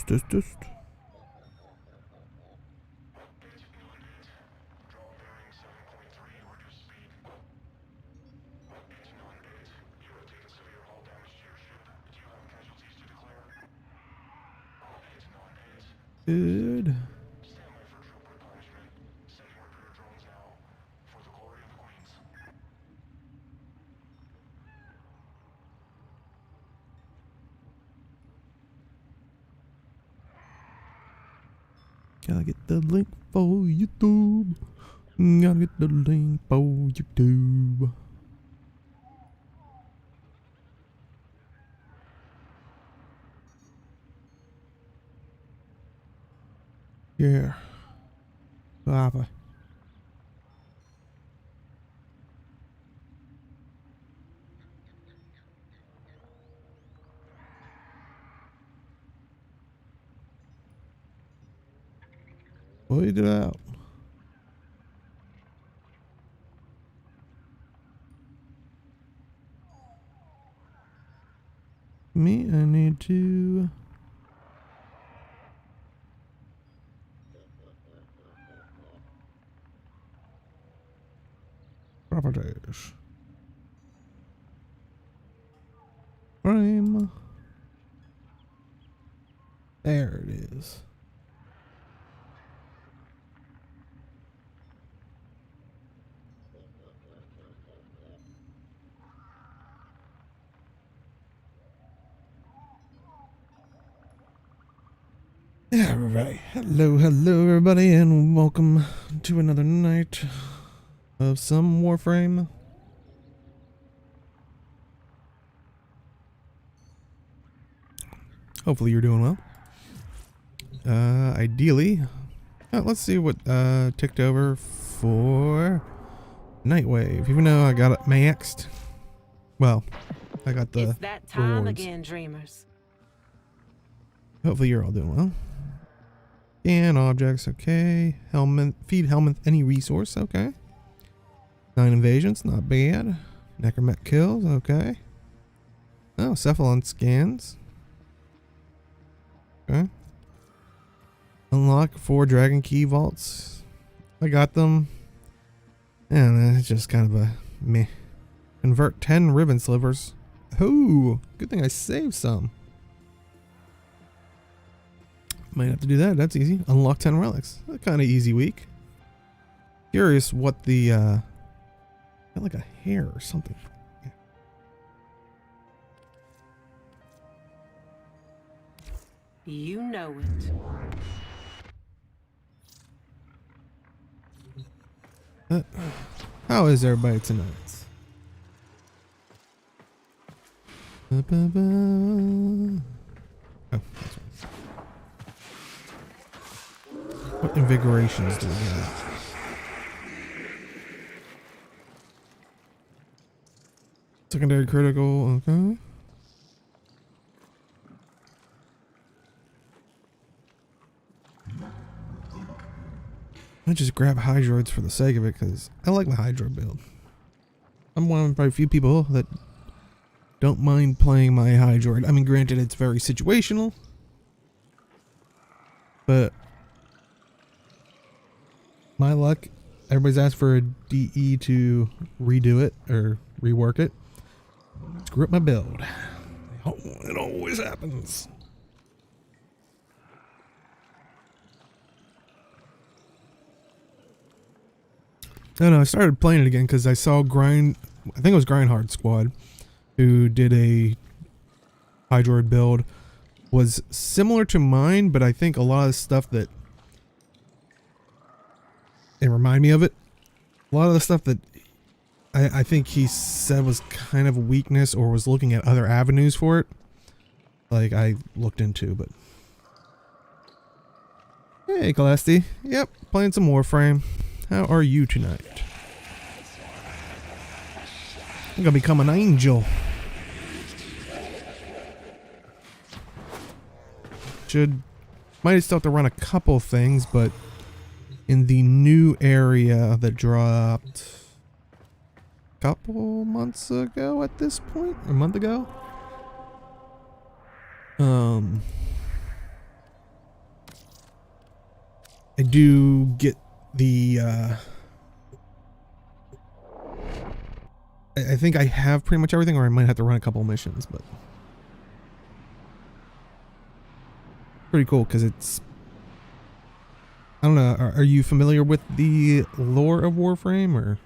Test. Good. Gotta get the link for YouTube. Gotta get the link for YouTube. Yeah. Lava. Wait it out. Me, I need to. Properties. Frame. There it is. Yeah, everybody. Hello, everybody, and welcome to another night of some Warframe. Hopefully you're doing well. Ideally, let's see what ticked over for Nightwave. Even though I got it maxed, well, I got the It's that time rewards. again, dreamers. Hopefully you're all doing well. Scan objects, okay. Helmet, feed helmet any resource, okay. 9 invasions, not bad. Necromech kills, okay. Oh, Cephalon scans. Okay. Unlock 4 Dragon Key vaults. I got them. And it's just kind of a meh. Convert 10 ribbon slivers. Oh, good thing I saved some. Might have to do that. That's easy. Unlock 10 relics. A kind of easy week. Curious what the got like a hair or something. Yeah. You know it. How is everybody tonight? Oh, that's right. What invigorations do we have? Secondary critical, okay. I just grab Hydroids for the sake of it because I like my Hydroid build. I'm one of probably a few people that don't mind playing my Hydroid. I mean, granted, it's very situational, but my luck, everybody's asked for a DE to redo it or rework it. Screw up my build. It always happens. No, I started playing it again because I saw I think it was Grindhard Squad, who did a Hydroid build, was similar to mine, but I think a lot of the stuff that it reminded me of it. A lot of the stuff that I think he said was kind of a weakness or was looking at other avenues for it. Like I looked into, but. Hey, Celeste. Yep, playing some Warframe. How are you tonight? I'm gonna become an angel. Might still have to run a couple things, but in the new area that dropped a couple months ago at this point, a month ago. do get the I think I have pretty much everything, or I might have to run a couple of missions, but pretty cool because it's, I don't know, are you familiar with the lore of Warframe, or?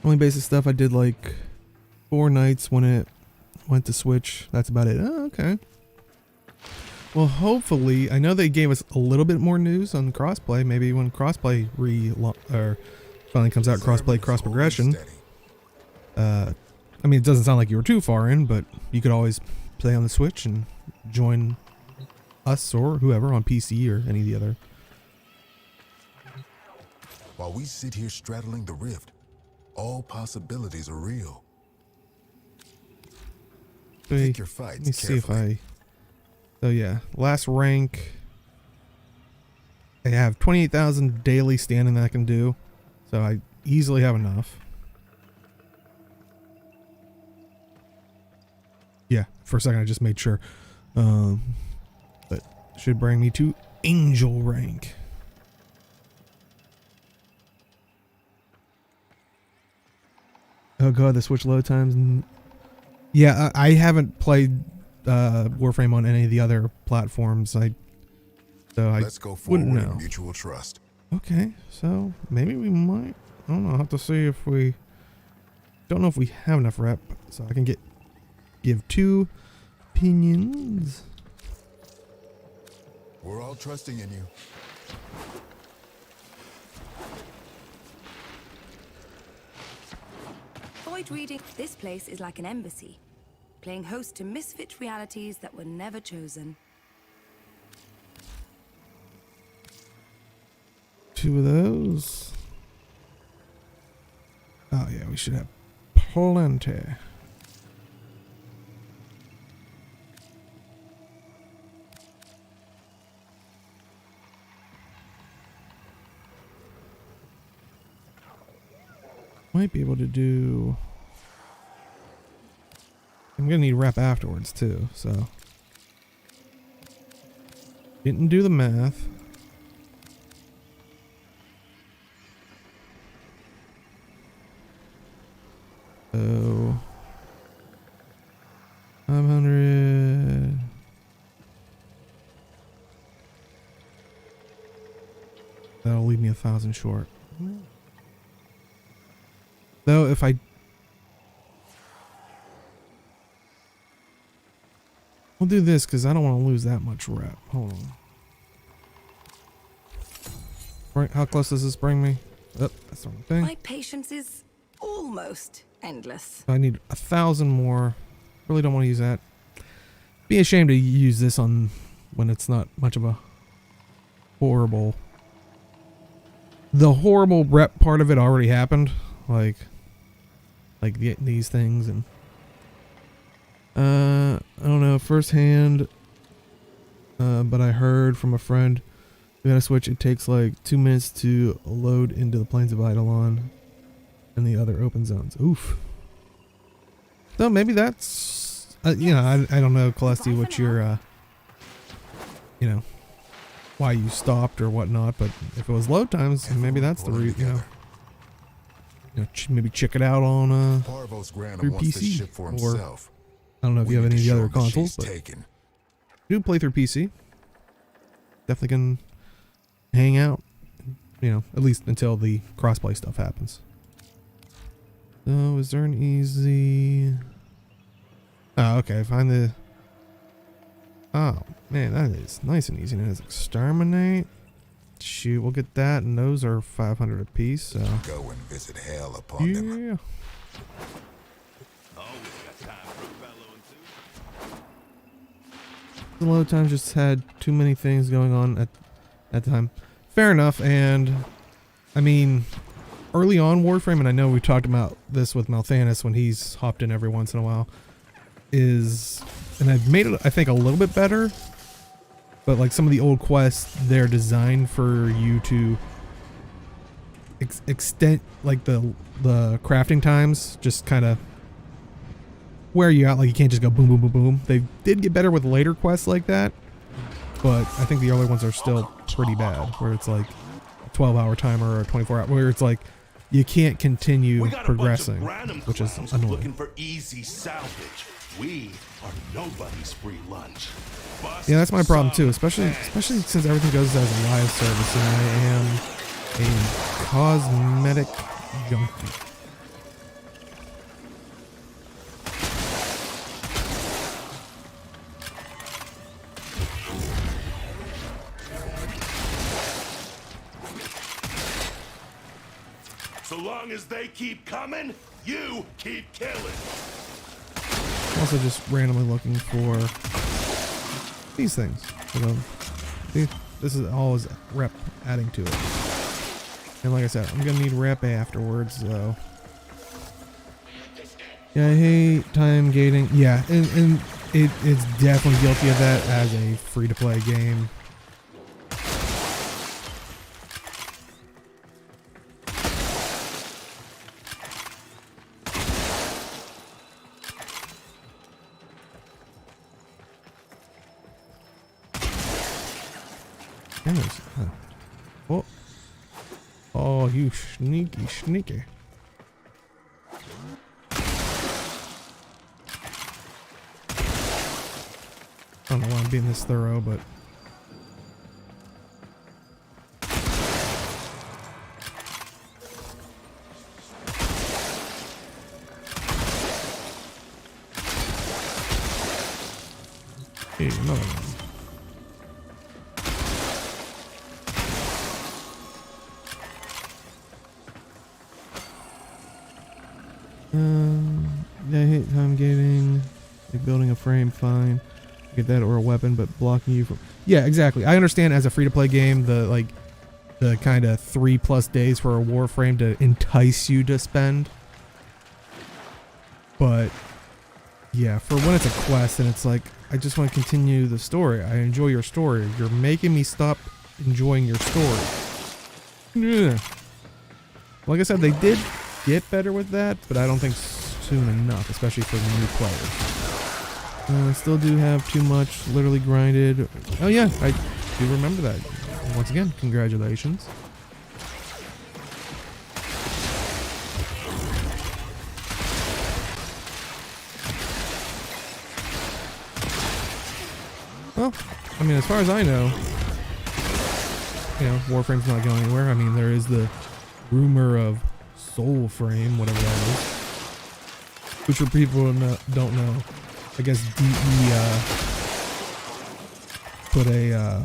Only basic stuff I did like 4 nights when it went to Switch. That's about it. Oh, okay. Well, hopefully, I know they gave us a little bit more news on crossplay. Maybe when crossplay finally comes out, crossplay, cross progression. I mean, it doesn't sound like you were too far in, but you could always play on the Switch and join us or whoever on PC or any of the other. While we sit here straddling the rift, all possibilities are real. Pick your fights. Let me see if I. So yeah, last rank. I have 28,000 daily standing that I can do, so I easily have enough. Yeah, for a second I just made sure, but should bring me to angel rank. Oh god, the Switch load times. Yeah, I haven't played Warframe on any of the other platforms. Let's go forward in mutual trust. Okay, so maybe we might. I don't know. I'll have to see if we. Don't know if we have enough rep, so I can give 2 opinions. We're all trusting in you. Void reading. This place is like an embassy, playing host to misfit realities that were never chosen. 2 of those. Oh yeah, we should have plenty. Might be able to do. I'm gonna need rep afterwards too, so didn't do the math. So 500. That'll leave me 1,000 short. Though if I we'll do this because I don't want to lose that much rep. Hold on. Right, how close does this bring me? Oh, that's the wrong thing. My patience is almost endless. I need 1,000 more. Really don't want to use that. Be ashamed to use this on when it's not much of a horrible. The horrible rep part of it already happened. Like these things, and I don't know firsthand, but I heard from a friend who had a Switch, it takes like 2 minutes to load into the Plains of Eidolon and the other open zones. Oof. So maybe that's you know, I don't know, Celeste, what your you know, why you stopped or whatnot, but if it was load times, maybe that's the route, you know. Maybe check it out on through PC, or I don't know if you have any of the other consoles, but do play through PC. Definitely can hang out, you know, at least until the crossplay stuff happens. So is there an easy? Oh, okay. Find the. Oh man, that is nice and easy. And it's exterminate. Shoot, we'll get that, and those are 500 apiece. So go and visit hell upon them. The load times just had too many things going on at the time. Fair enough, and I mean, early on Warframe, and I know we talked about this with Malthanis when he's hopped in every once in a while, is and I've made it, I think, a little bit better. But like some of the old quests, they're designed for you to extend like the crafting times, just kind of wear you out. Like you can't just go boom, boom, boom, boom. They did get better with later quests like that, but I think the early ones are still pretty bad, where it's like a 12-hour timer or a 24-hour, where it's like you can't continue progressing, which is annoying. Looking for easy salvage. We are nobody's free lunch. Yeah, that's my problem too, especially since everything goes as a live service, and I am a cosmetic junkie. So long as they keep coming, you keep killing. I'm also just randomly looking for these things. This is always rep adding to it. And like I said, I'm gonna need rep afterwards, so. Yeah, I hate time gating. Yeah, and it's definitely guilty of that as a free-to-play game. Oh, you sneaky. I don't know why I'm being this thorough, but hey, another one. Yeah, I hate time gating. Like building a frame, fine. Get that, or a weapon, but blocking you from. Yeah, exactly. I understand as a free-to-play game, the kind of 3+ days for a warframe to entice you to spend. But yeah, for when it's a quest and it's like, I just want to continue the story. I enjoy your story. You're making me stop enjoying your story. Yeah. Like I said, they did get better with that, but I don't think soon enough, especially for the new players. I still do have too much literally grinded. Oh yeah, I do remember that. Once again, congratulations. Well, I mean, as far as I know, Warframe's not going anywhere. I mean, there is the rumor of Soul Frame, whatever that is. Which for people who don't know, I guess DE put a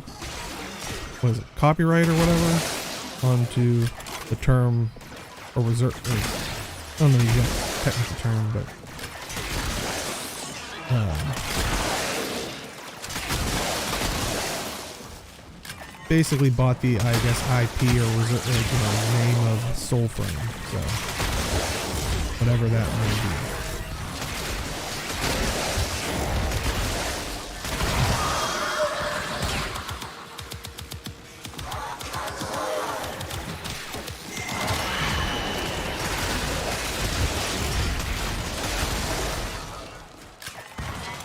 what is it, copyright or whatever onto the term, or reserve. I don't know the exact technical term, but basically bought the, I guess, IP or reserve, name of Soulframe. So whatever that may be.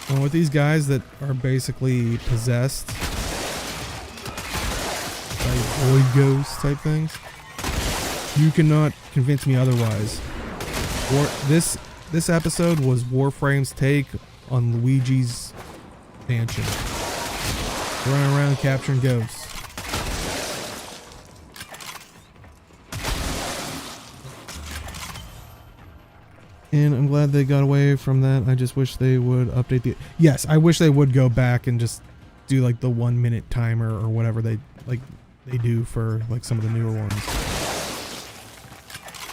And with these guys that are basically possessed by void ghosts type things, you cannot convince me otherwise. This episode was Warframe's take on Luigi's mansion. Running around capturing ghosts. And I'm glad they got away from that. I just wish they would update the... Yes, I wish they would go back and just do like the 1 minute timer or whatever they do for like some of the newer ones.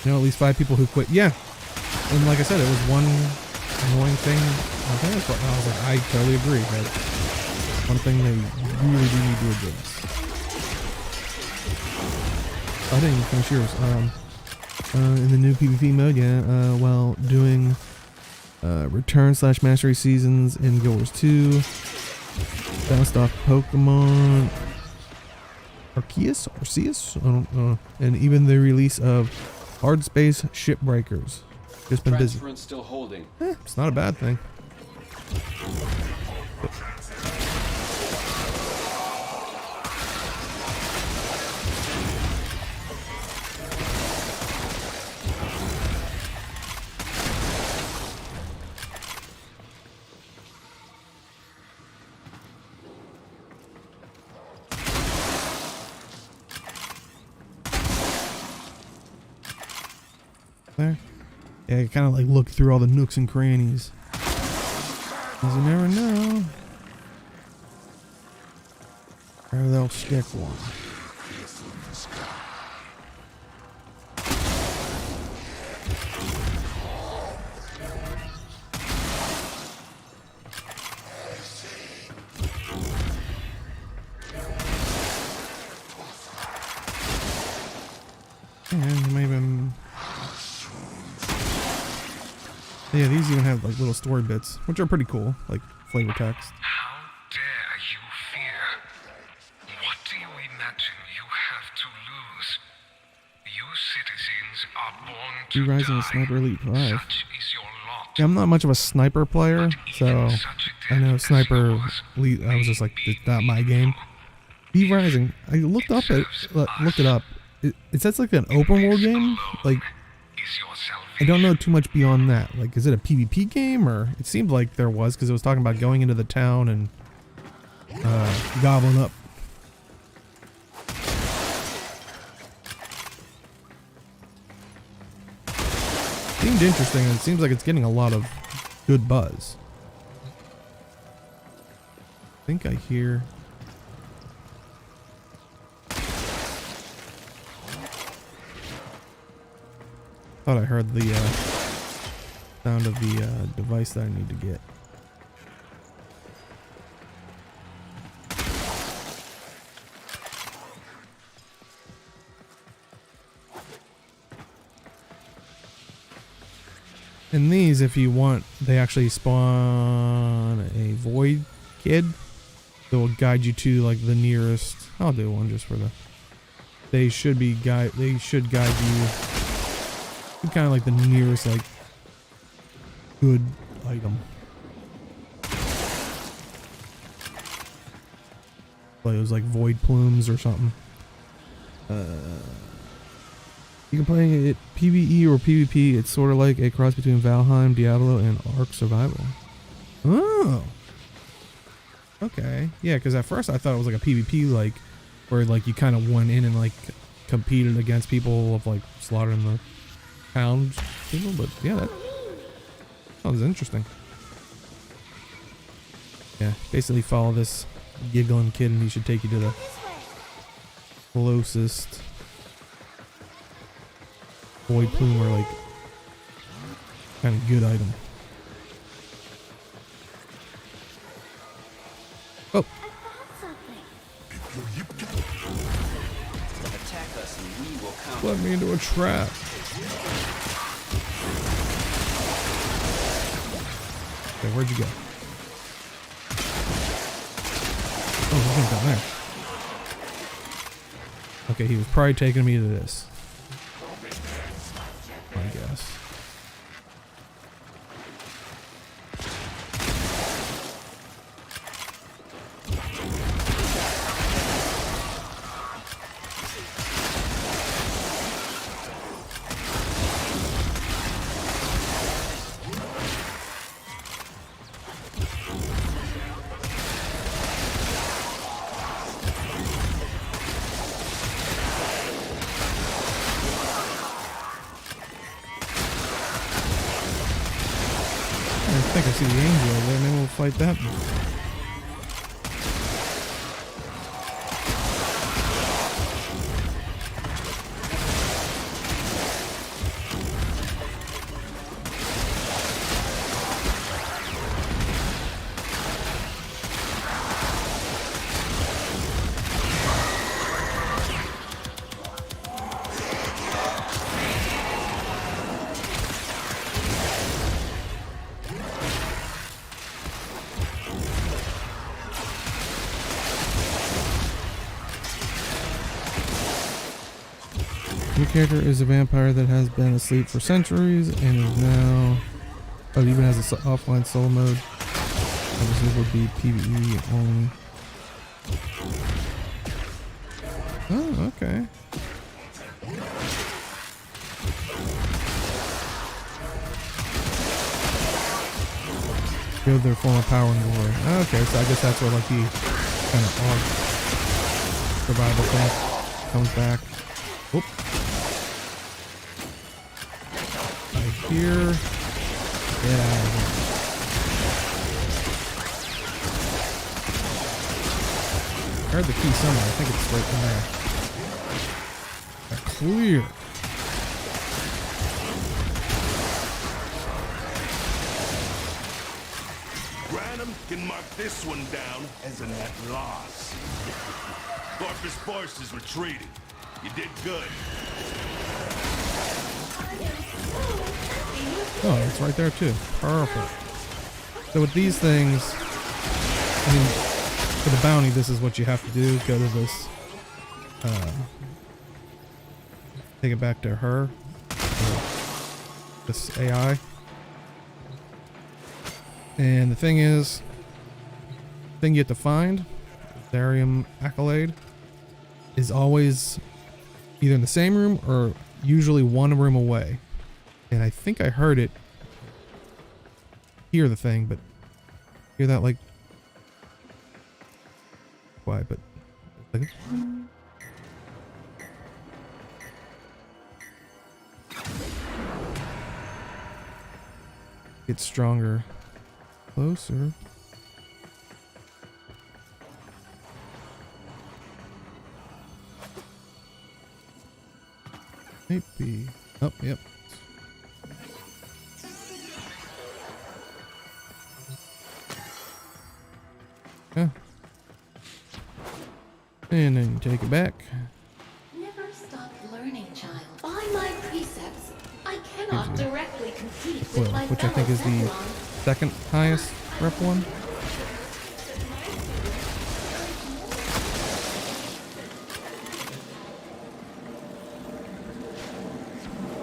At least 5 people who quit. Yeah. And like I said, it was one annoying thing. I was like, I totally agree. But one thing they really do need to address. I didn't even finish yours. In the new PvP mode, yeah, while doing Return/Mastery Seasons in Guild Wars 2. Bounced off Pokemon Arceus? I don't know. And even the release of Hard Space Shipbreakers. Just been busy. Still holding. It's not a bad thing. There. Yeah, kind of like look through all the nooks and crannies. 'Cause you never know where they'll stick one. And maybe. Yeah, these even have like little story bits, which are pretty cool, like flavor text. How dare you fear? What do you imagine you have to lose? You citizens are born to You Rising die. a Sniper Elite 5. Such is your lot. Yeah, I'm not much of a sniper player, so I know Sniper Elite. I was just like, it's not my game. V Rising. I looked it up. It says like an open world game. Like, Is your I don't know too much beyond that. Like, is it a PvP game, or it seemed like there was, because it was talking about going into the town and gobbling up. Seemed interesting, and it seems like it's getting a lot of good buzz. I think I hear. Thought I heard the sound of the device that I need to get. In these, if you want, they actually spawn a void kid that will guide you to like the nearest. I'll do one just for the. They should guide you. Kind of like the nearest like good item. Like it was like void plumes or something. You can play it PvE or PvP. It's sort of like a cross between Valheim, Diablo, and Ark Survival. Oh. Okay. Yeah, because at first I thought it was like a PvP, like where like you kind of went in and like competed against people of like slaughtering the pound people, but yeah, that sounds interesting. Yeah, basically follow this giggling kid and he should take you to the closest void plume or like kind of good item. Oh, Attack us and we will counter. let me into a trap. Okay, where'd you go? Oh, he's going down there. Okay, he was probably taking me to this, I guess. I think I see the angel over there, maybe we'll fight that one. character is a vampire that has been asleep for centuries and is now... Oh, it even has a offline solo mode. This would be PvE only. Oh, okay. Build their form of power and glory. Okay, so I guess that's where like the kind of odd survival thing comes back. Oop. Right here. Get out of here. I heard the key somewhere. I think it's right in there. Clear. Granum can mark this one down as a net loss. Corpus Force is retreating. You did good. Oh, it's right there too. Perfect. So with these things, I mean, for the bounty, this is what you have to do. Go to this, take it back to her, this AI. And the thing is, the thing you have to find, Zariman accolade, is always either in the same room or usually one room away. And I think I heard it, hear the thing, but hear that like, why, but like, get stronger, closer. Maybe. Oh, yep. Yeah. And then you take it back. Never stop learning, child. By my precepts, I cannot directly compete with my Which I think is the second highest rep one.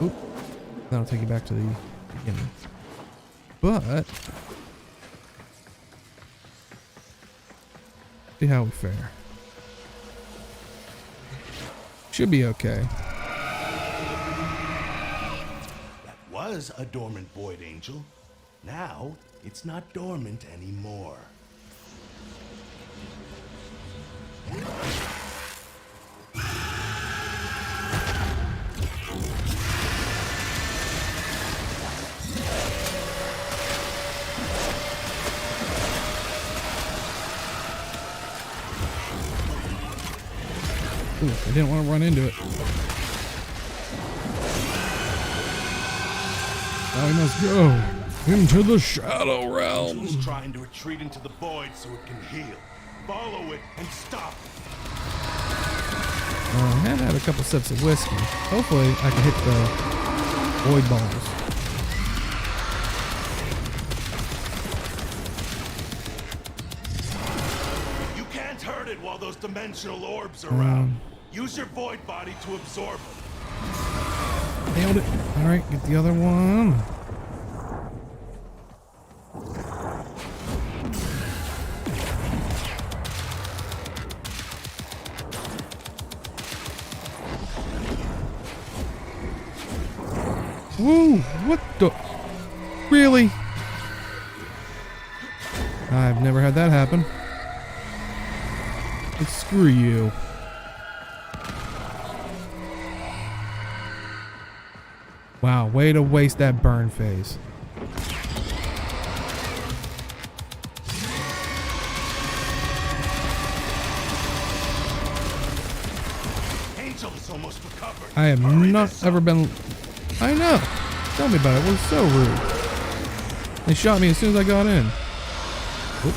Oop. That'll take you back to the beginning. But see how we fare. Should be okay. That was a dormant void angel. Now it's not dormant anymore. Ooh, I didn't want to run into it. I must go into the shadow Angel realm. is trying to retreat into the void so it can heal. Follow it and stop it. I had a couple sips of whiskey. Hopefully I can hit the void balls. You can't hurt it while those dimensional orbs are around. Use your void body to absorb them. Nailed it. Alright, get the other one. Woo! What the? Really? I've never had that happen. Screw you. Wow, way to waste that burn phase. Angel is almost recovered. I have Hurry not this ever up. been... I know. Tell me about it. It was so rude. They shot me as soon as I got in. Oop.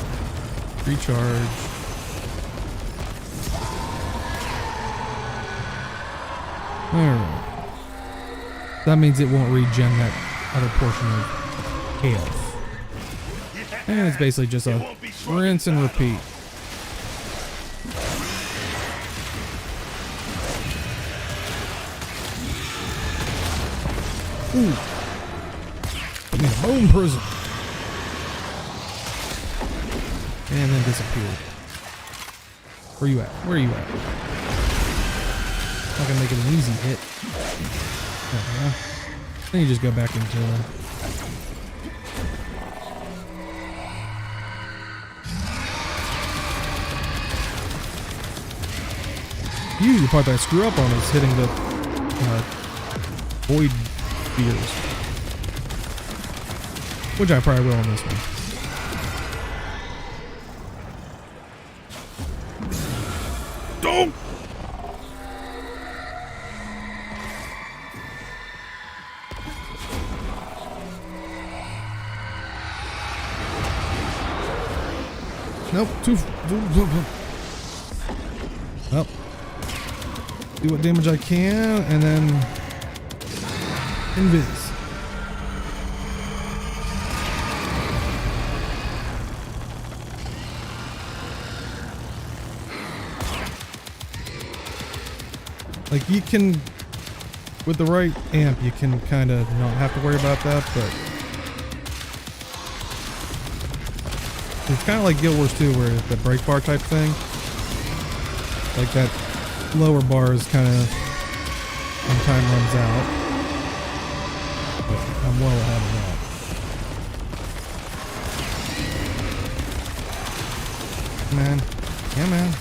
Recharge. Alright. That means it won't regen that other portion of health. And it's basically just a rinse and repeat. Ooh. Put me in a bone prison. And then disappeared. Where you at? Where are you at? Not gonna make it an easy hit. There we go. Then you just go back into usually the part that I screw up on is hitting the void spheres. Which I probably will on this one. Don't! Nope, well, do what damage I can, and then invis. Like, you can, with the right amp, you can kind of not have to worry about that, but it's kind of like Guild Wars 2, where the break bar type thing, like that lower bar is kind of when time runs out, but I'm well ahead of that. Man, yeah, man.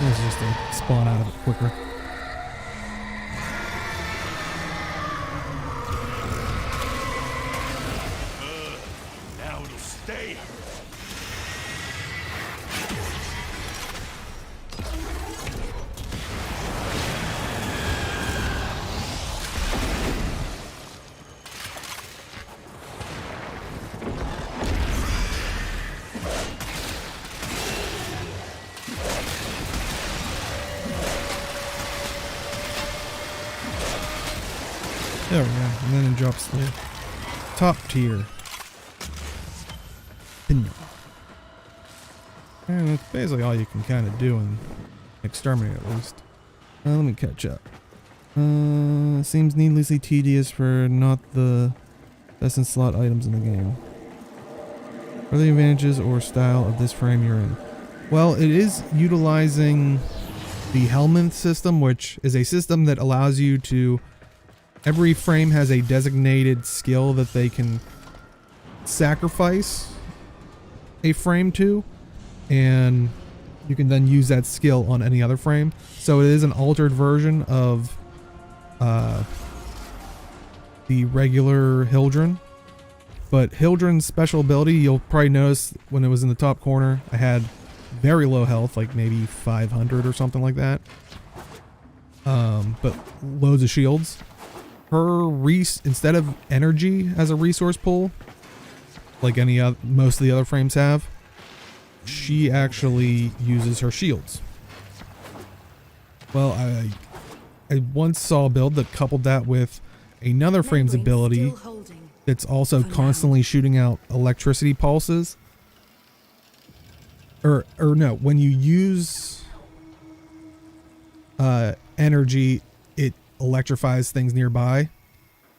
It's just to spawn out of it quicker. Now it'll stay. There we go. And then it drops the top tier. Pinion. And that's basically all you can kind of do in Exterminate, at least. Let me catch up. Seems needlessly tedious for not the best in slot items in the game. What are the advantages or style of this frame you're in? Well, it is utilizing the Helminth system, which is a system that allows you to... Every frame has a designated skill that they can sacrifice a frame to, and you can then use that skill on any other frame. So it is an altered version of the regular Hildren. But Hildren's special ability, you'll probably notice when it was in the top corner, I had very low health, like maybe 500 or something like that. But loads of shields. Her instead of energy as a resource pool, like most of the other frames have, she actually uses her shields. Well, I once saw a build that coupled that with another frame's ability that's also constantly shooting out electricity pulses. Or no, when you use energy, it electrifies things nearby.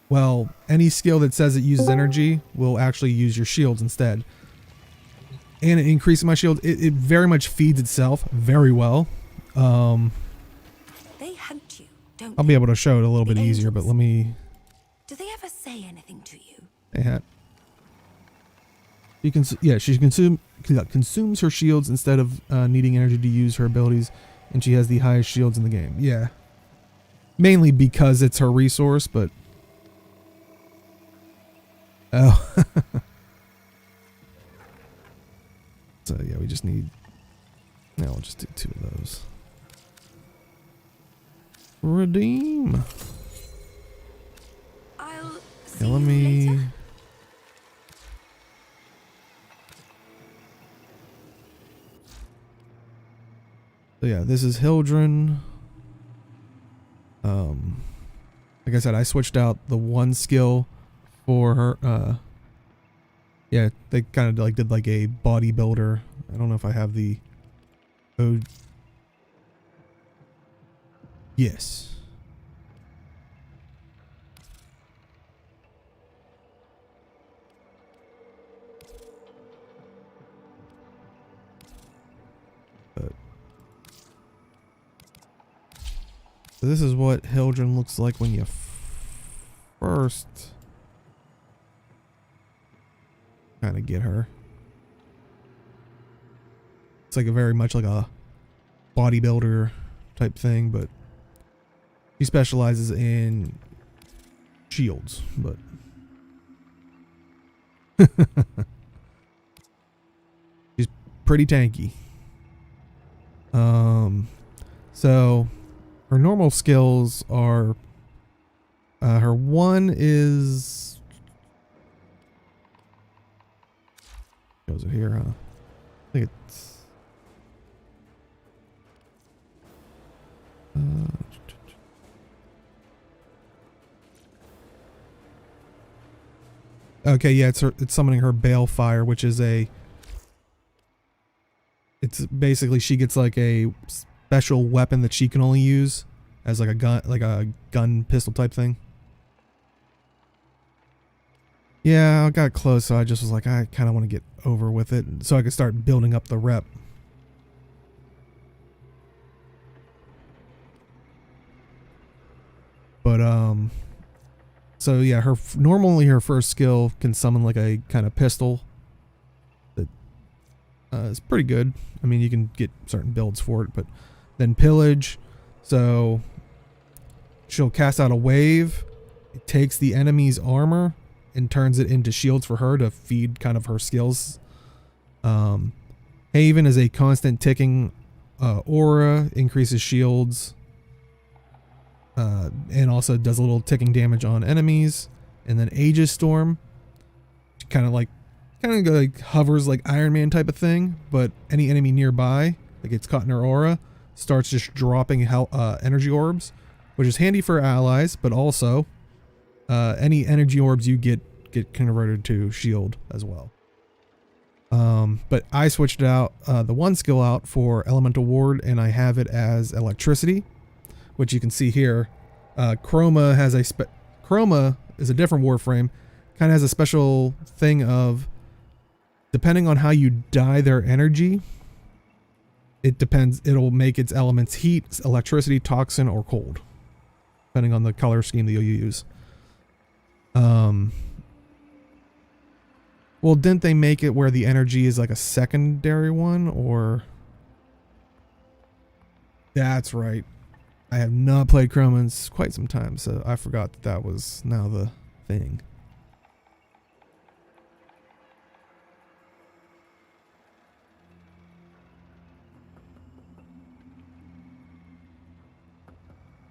Well, any skill that says it uses energy will actually use your shields instead. And it increases my shield. It very much feeds itself very well. They hunt you, don't I'll they? be able to show it a little bit The easier, but angels. let me... Do they ever say anything to you? Hey, hat. She consumes her shields instead of needing energy to use her abilities, and she has the highest shields in the game. Yeah. Mainly because it's her resource, but... Oh. So, yeah, we just need... Yeah, we'll just do 2 of those. Redeem. I'll see Yeah, let you me... later. So yeah, this is Hildren. Like I said, I switched out the one skill for her. Yeah, they kind of like did like a bodybuilder. I don't know if I have the Oh. Yes. So this is what Hildren looks like when you first kind of get her. It's like a very much like a bodybuilder type thing, but she specializes in shields, but she's pretty tanky. So her normal skills are her one is shows it here, huh? I think it's okay, yeah, it's summoning her Balefire, which is it's basically she gets like a special weapon that she can only use as like a gun pistol type thing. Yeah, I got close, so I just was like, I kind of want to get over with it so I could start building up the rep. But so yeah, normally her first skill can summon like a kind of pistol that is pretty good. I mean, you can get certain builds for it, but then pillage. So she'll cast out a wave. It takes the enemy's armor and turns it into shields for her to feed kind of her skills. Haven is a constant ticking aura, increases shields. And also does a little ticking damage on enemies. And then Aegis Storm, kind of like hovers like Iron Man type of thing, but any enemy nearby that gets caught in her aura starts just dropping energy orbs, which is handy for allies, but also any energy orbs you get converted to shield as well. But I switched out the one skill out for Elemental Ward, and I have it as Electricity, which you can see here. Chroma has Chroma is a different Warframe, kind of has a special thing of, depending on how you dye their energy, it'll make its elements heat, electricity, toxin, or cold, depending on the color scheme that you'll use. Well, didn't they make it where the energy is like a secondary one, or? That's right. I have not played Chroma in quite some time, so I forgot that was now the thing.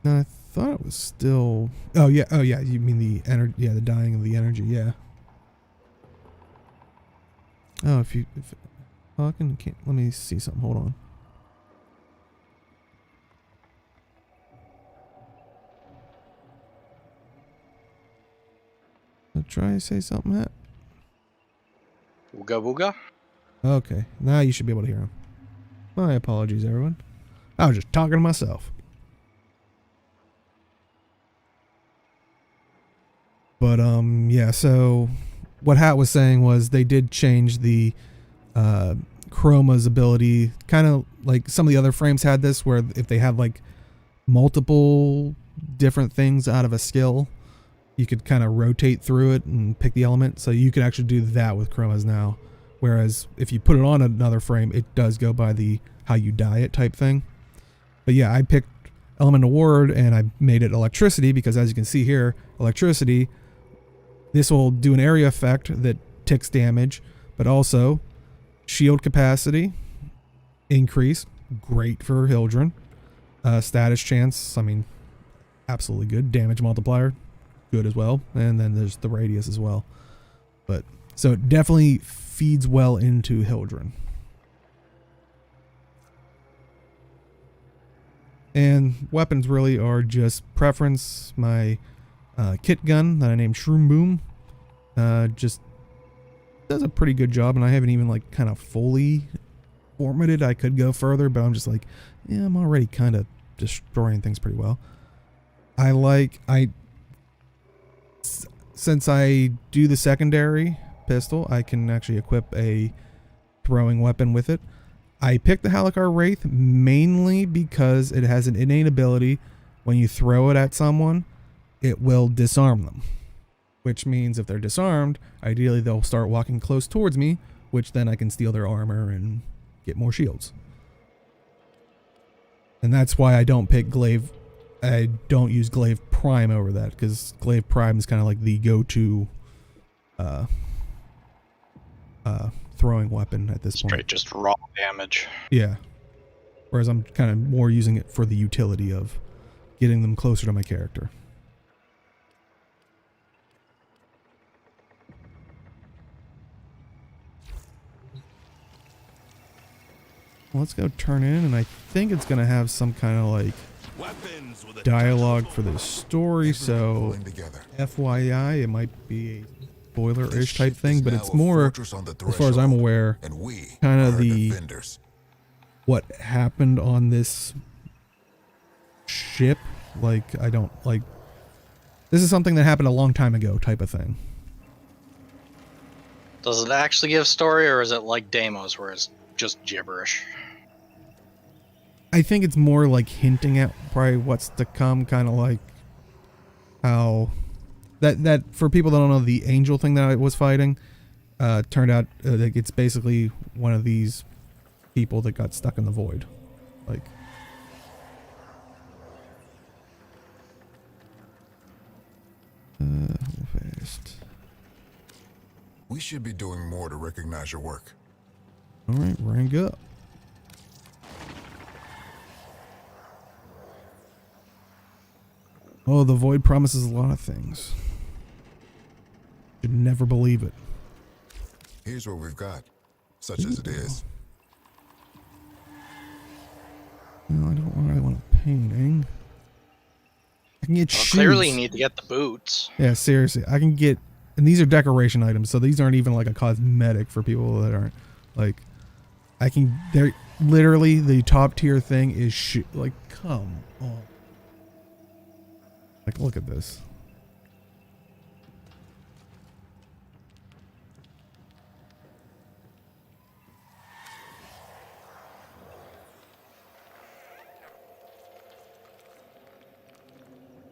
No, I thought it was still. Oh yeah, you mean the energy? Yeah, the dying of the energy. Yeah. Oh, if talking can't. Let me see something. Hold on. I'll try to say something, Matt. Wooga wooga. Okay, now you should be able to hear him. My apologies, everyone. I was just talking to myself. But yeah. So what Hat was saying was they did change the Chroma's ability, kind of like some of the other frames had this, where if they had like multiple different things out of a skill, you could kind of rotate through it and pick the element. So you can actually do that with Chromas now. Whereas if you put it on another frame, it does go by the how you dye it type thing. But yeah, I picked Elemental Ward and I made it Electricity because, as you can see here, Electricity, this will do an area effect that ticks damage, but also shield capacity increase, great for Hildren. Status chance, I mean, absolutely good. Damage multiplier, good as well. And then there's the radius as well. But so it definitely feeds well into Hildren. And weapons really are just preference. My kit gun that I named Shroom Boom just does a pretty good job, and I haven't even like kind of fully formatted, I could go further, but I'm just like, yeah, I'm already kind of destroying things pretty well. Since I do the secondary pistol, I can actually equip a throwing weapon with it. I picked the Halakar Wraith mainly because it has an innate ability. When you throw it at someone, it will disarm them. Which means if they're disarmed, ideally they'll start walking close towards me, which then I can steal their armor and get more shields. And that's why I don't pick Glaive. I don't use Glaive Prime over that, because Glaive Prime is kind of like the go-to throwing weapon at this point. Straight just raw damage. Yeah. Whereas I'm kind of more using it for the utility of getting them closer to my character. Let's go turn in, and I think it's going to have some kind of like dialogue for the story, so FYI, it might be a spoiler-ish type thing, but it's more, as far as I'm aware, kind of the what happened on this ship. Like, I don't, like, this is something that happened a long time ago type of thing. Does it actually give story, or is it like Deimos, where it's just gibberish? I think it's more like hinting at probably what's to come, kind of like how that for people that don't know, the angel thing that I was fighting turned out like it's basically one of these people that got stuck in the void. Like, fast. We should be doing more to recognize your work. All right, rank up. Oh, the void promises a lot of things. You'd never believe it. Here's what we've got, such as it is. No, I don't really want a painting. I can get shoes. Clearly you need to get the boots. Yeah, seriously. I can get, and these are decoration items, so these aren't even like a cosmetic for people that aren't, like, they're literally the top tier thing is like, come on. Like, look at this.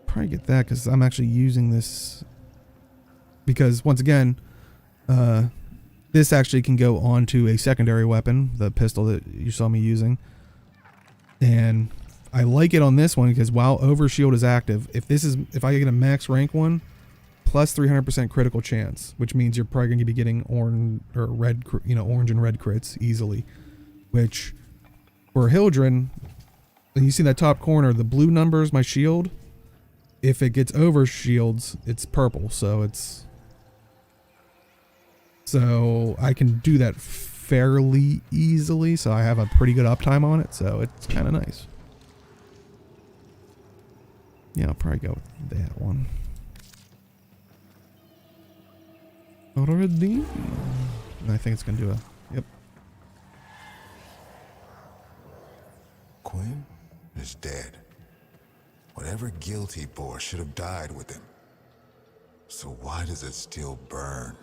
Probably get that because I'm actually using this because once again, this actually can go onto a secondary weapon, the pistol that you saw me using. And I like it on this one because while overshield is active, if I get a max rank one, plus 300% critical chance, which means you're probably going to be getting orange or red, orange and red crits easily. Which for Hildren, and you see that top corner, the blue numbers, my shield. If it gets over shields, it's purple, so I can do that fairly easily. So I have a pretty good uptime on it, so it's kind of nice. Yeah, I'll probably go with that one. Already? I think it's gonna do yep. Quinn is dead. Whatever guilt he bore should have died with him. So why does it still burn?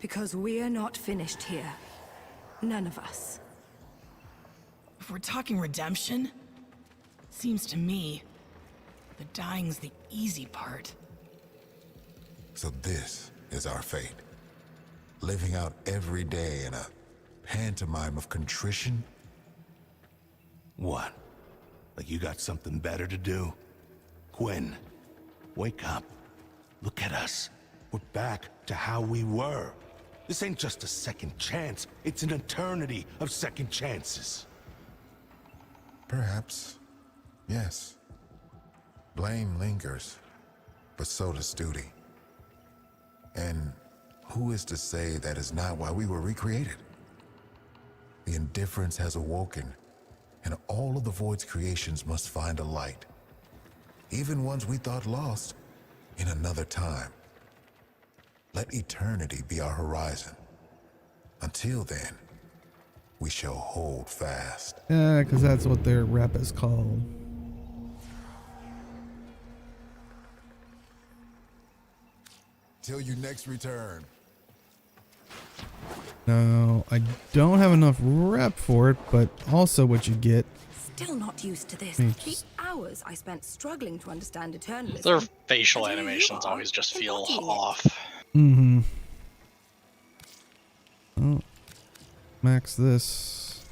Because we're not finished here. None of us. If we're talking redemption, seems to me the dying's the easy part. So this is our fate. Living out every day in a pantomime of contrition? What? Like you got something better to do? Quinn, wake up. Look at us. We're back to how we were. This ain't just a second chance. It's an eternity of second chances. Perhaps. Yes. Blame lingers, but so does duty. And who is to say that is not why we were recreated? The indifference has awoken, and all of the Void's creations must find a light. Even ones we thought lost, in another time. Let eternity be our horizon. Until then, we shall hold fast. Yeah, because that's what their rep is called. Till you next return. No, I don't have enough rep for it, but also what you get. Still not used to this. Hmm. The hours I spent struggling to understand eternalism. Their facial and here you animations are, always just feel embodying it. off. Mm-hmm. Oh, max this.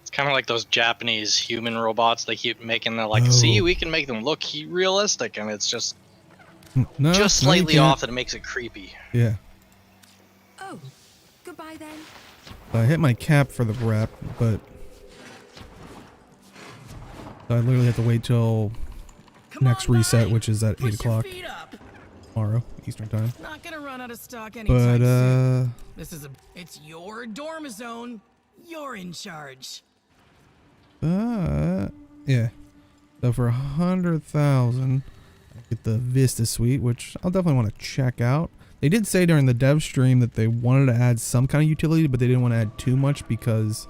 It's kind of like those Japanese human robots. They keep making them like, see, we can make them look realistic, and it's just No, just slightly off, and it makes it creepy. Yeah. Oh, goodbye then. I hit my cap for the rep, but I literally have to wait till next reset, which is at 8 o'clock tomorrow, Eastern time. Not gonna run out of stock anytime But, soon. It's your dorm zone. You're in charge. Yeah. So for 100,000, I get the Vista Suite, which I'll definitely want to check out. They did say during the dev stream that they wanted to add some kind of utility, but they didn't want to add too much because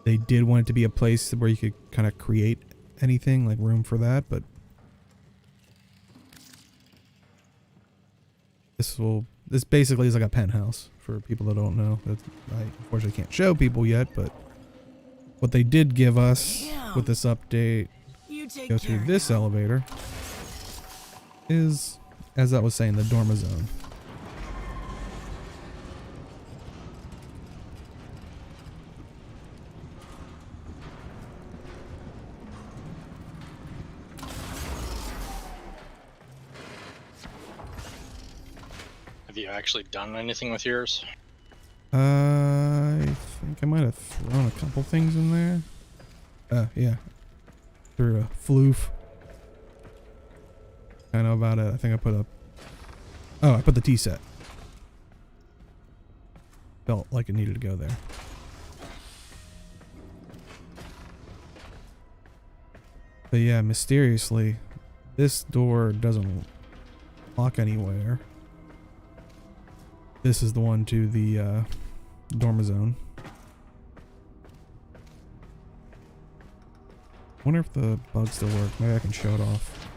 they did want it to be a place where you could kind of create anything, like room for that. But this basically is like a penthouse for people that don't know. That I unfortunately can't show people yet, but what they did give us with this update, go through this elevator, is, as I was saying, the dorma zone. Have you actually done anything with yours? I think I might have thrown a couple things in there. Yeah. Threw a floof. I know about it. I think I put I put the tea set. Felt like it needed to go there. But yeah, mysteriously, this door doesn't lock anywhere. This is the one to the dorma zone. Wonder if the bugs still work. Maybe I can show it off.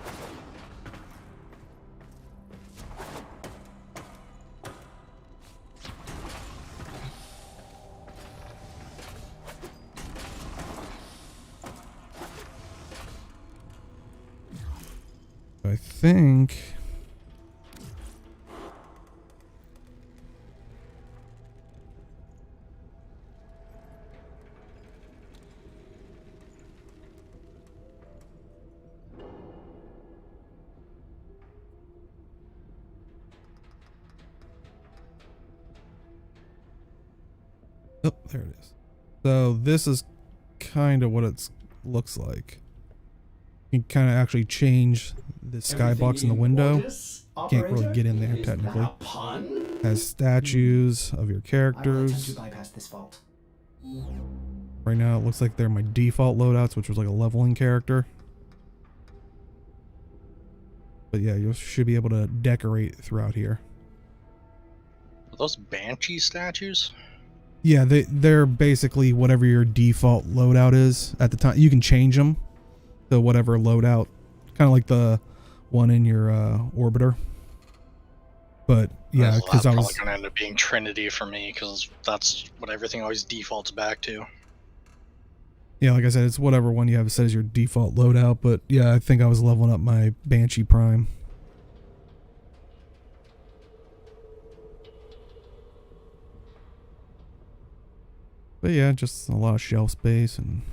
I think oh, there it is. So this is kind of what it looks like. You can kind of actually change the skybox in the window. Can't really get in there technically. Has statues of your characters. Right now it looks like they're my default loadouts, which was like a leveling character. But yeah, you should be able to decorate throughout here. Are those Banshee statues? Yeah, they're basically whatever your default loadout is at the time. You can change them to whatever loadout, kind of like the one in your orbiter. But yeah, because I was probably gonna end up being Trinity for me, because that's what everything always defaults back to. Yeah, like I said, it's whatever one you have set as your default loadout. But yeah, I think I was leveling up my Banshee Prime. But yeah, just a lot of shelf space and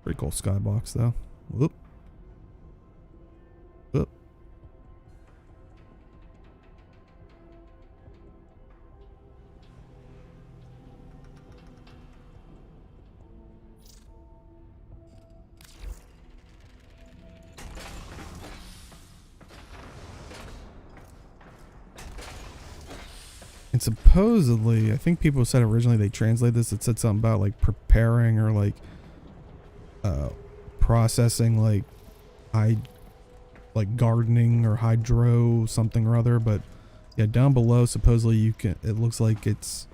pretty cool skybox though. Whoop. Whoop. And supposedly, I think people said originally they translated this, it said something about like preparing or like processing like gardening or hydro something or other, but Yeah, down below, supposedly you can. It looks like it's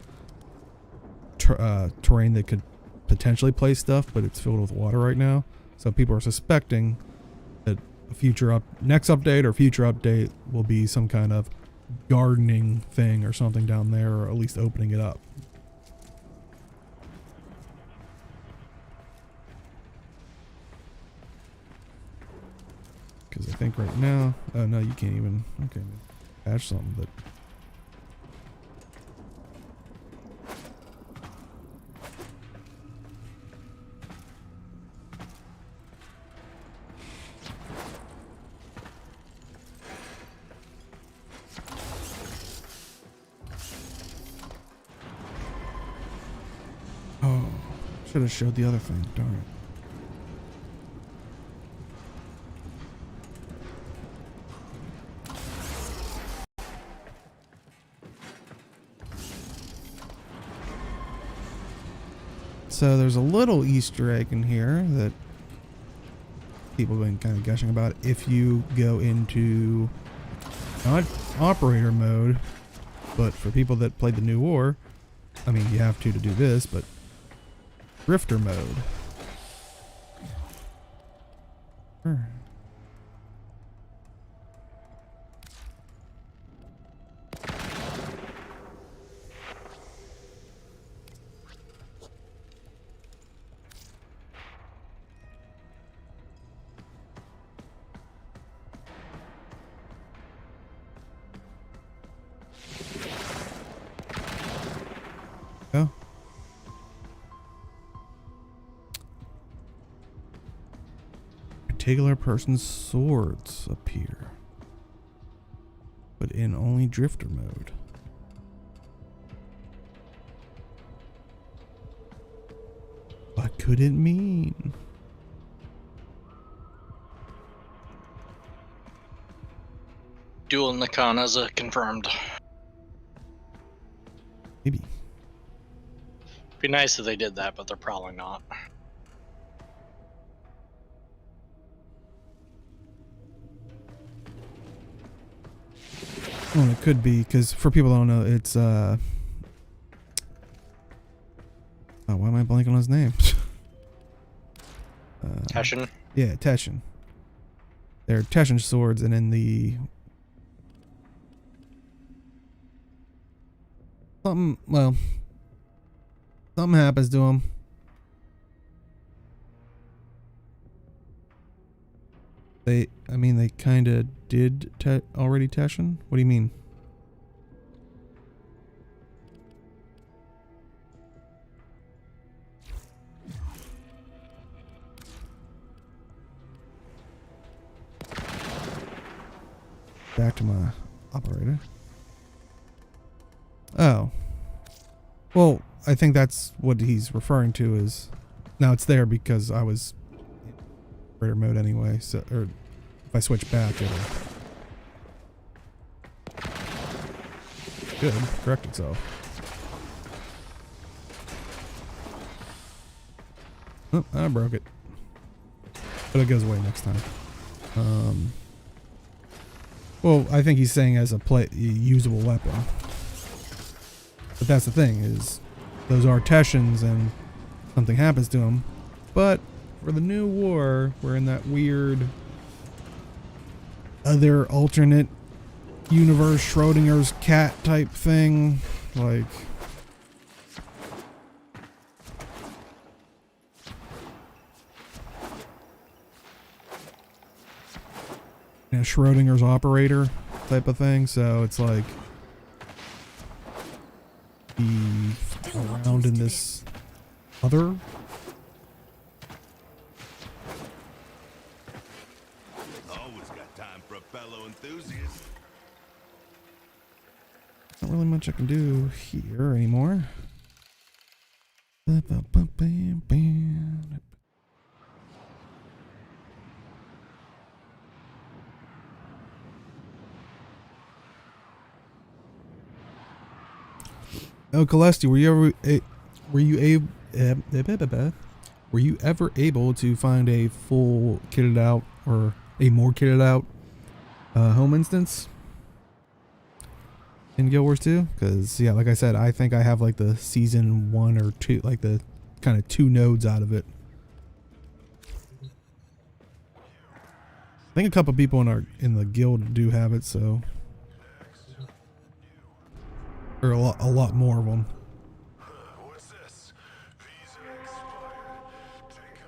terrain that could potentially place stuff, but it's filled with water right now. So people are suspecting that a next update or future update will be some kind of gardening thing or something down there, or at least opening it up. Because I think right now, oh no, you can't even. Okay, patch something, but. Oh, should have showed the other thing. Darn it. So there's a little Easter egg in here that people have been kind of gushing about. If you go into not operator mode, but for people that played the New War, I mean, you have to do this, but drifter mode. Sure. Oh. Particular person's swords appear, but in only drifter mode. What could it mean? Dual Nakanas are confirmed. Maybe. Be nice if they did that, but they're probably not. Well, it could be, because for people who don't know, it's oh, why am I blanking on his name? Teshin? Yeah, Teshin. They're Teshin swords, and in the something happens to him. They kind of did already Teshin? What do you mean? Back to my operator. Oh. Well, I think that's what he's referring to is... Now it's there because I was in operator mode anyway, so... Or if I switch back, it'll... Good. Correct itself. Oh, I broke it. But it goes away next time. Well, I think he's saying as a usable weapon. But that's the thing, is those are Teshins and something happens to them. But for the New War, we're in that weird other alternate universe Schrodinger's cat type thing. Like... Schrodinger's operator type of thing, so it's like be around in this other Always got time for a fellow enthusiast. not really much I can do here anymore. Oh, Celesti, were you ever able to find a full kitted out or a more kitted out home instance? in Guild Wars 2? Because, yeah, like I said, I think I have like the season 1 or 2, like the kind of 2 nodes out of it. I think a couple people in the guild do have it, so. Or a lot more of them. What's this? Visa expired. Take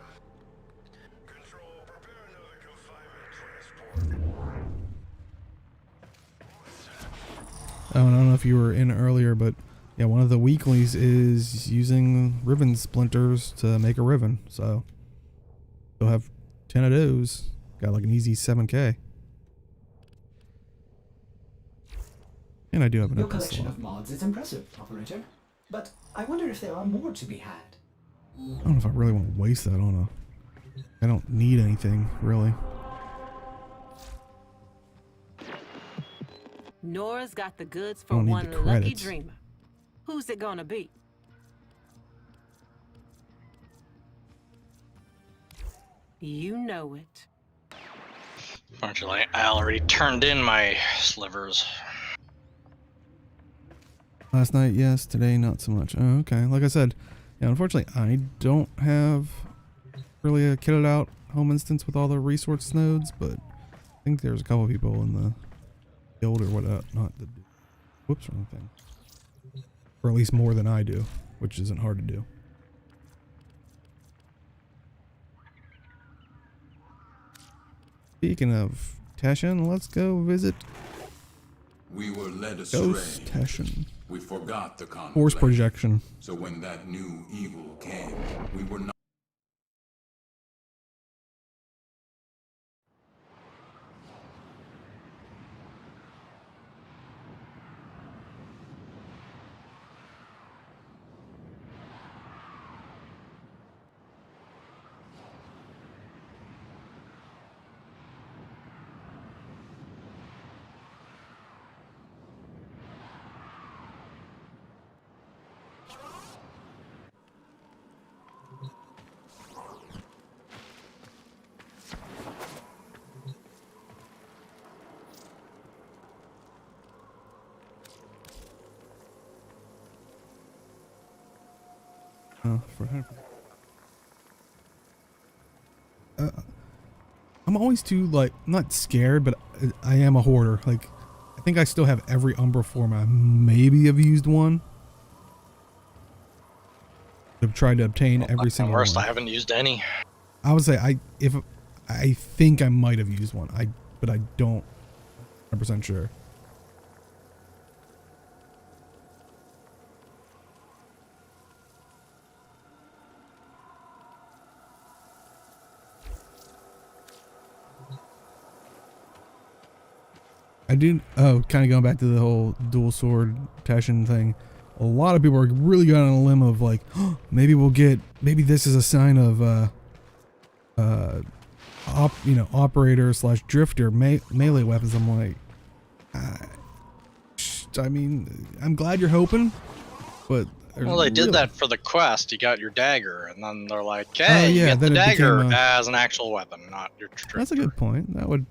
control. Prepare another confinement transport. Oh, and I don't know if you were in earlier, but yeah, one of the weeklies is using ribbon splinters to make a ribbon. So you'll have 10 of those. Got like an easy 7K. And I do have an Your epic collection slot. of mods is impressive, operator. But I wonder if there are more to be had. I don't know if I really want to waste that on I don't need anything, really. Nora's got the goods I for don't need one the lucky credits. dreamer. Who's it gonna be? You know it. Fortunately, I already turned in my slivers. Last night, yes. Today, not so much. Oh, okay. Like I said, yeah, unfortunately, I don't have really a kitted out home instance with all the resource nodes, but I think there's a couple people in the guild or whatnot, not the, whoops, wrong thing. Or at least more than I do, which isn't hard to do. Speaking of Tashin, let's go visit We were led astray. Ghost Tashin. We forgot the conflict. Force projection. So when that new evil came, we were not. For I'm always too, like, not scared, but I am a hoarder. Like, I think I still have every Umbra form. I maybe have used one. I've tried to obtain every single Worst, one. I haven't used any. I would say I think I might have used one. But I don't 100% sure. I did. Oh, kind of going back to the whole dual sword Tashin thing. A lot of people are really going on a limb of like, oh, maybe this is a sign of operator / drifter melee weapons. I'm like, I mean, I'm glad you're hoping, but Well, they did that for the quest. You got your dagger, and then they're like, "Hey, you get the then it dagger became as an actual weapon, not your drifter." That's a good point. That would,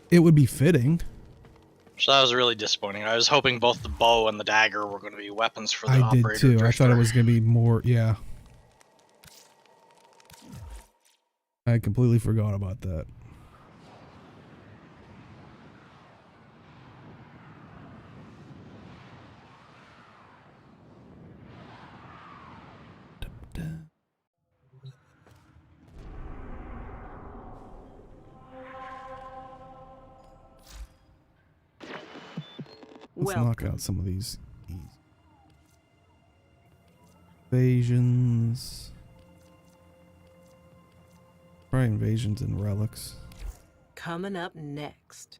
it would be fitting. So that was really disappointing. I was hoping both the bow and the dagger were going to be weapons for the I operator did too. drifter. I thought it was going to be more. Yeah. I completely forgot about that. Let's knock out some of these invasions. Probably invasions and relics. Coming up next.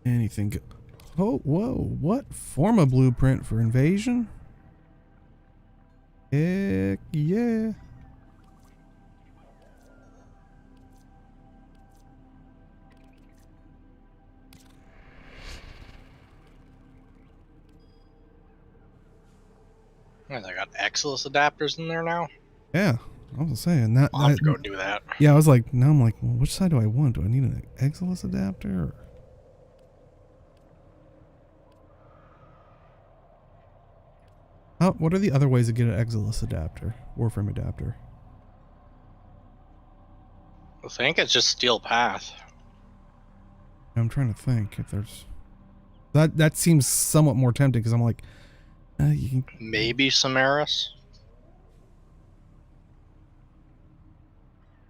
Anything. Oh, whoa. What? Form a blueprint for invasion? Heck yeah. Yeah, they got Exilus adapters in there now. Yeah. I was saying that. I'll have to go do that. Yeah, I was like, now I'm like, well, which side do I want? Do I need an Exilus adapter? Or... what are the other ways to get an Exilus adapter? Warframe adapter? I think it's just Steel Path. I'm trying to think if there's... That seems somewhat more tempting because I'm like, you can... Maybe Samaris?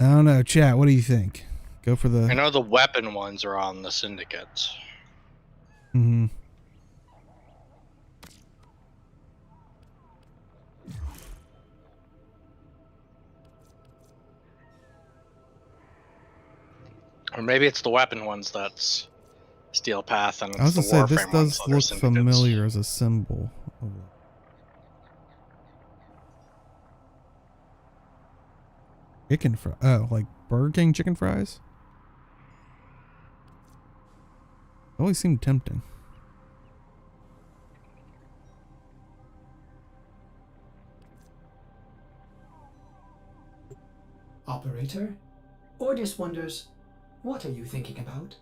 I don't know, chat, what do you think? Go for the... I know the weapon ones are on the syndicates. Mm-hmm. Or maybe it's the weapon ones that's Steel Path, and it's I was the gonna say, this Warframe ones does that are look syndicates. familiar as a symbol. Chicken fry. Oh, like Burger King chicken fries? Always seemed tempting. Operator? Ordis wonders, what are you thinking about?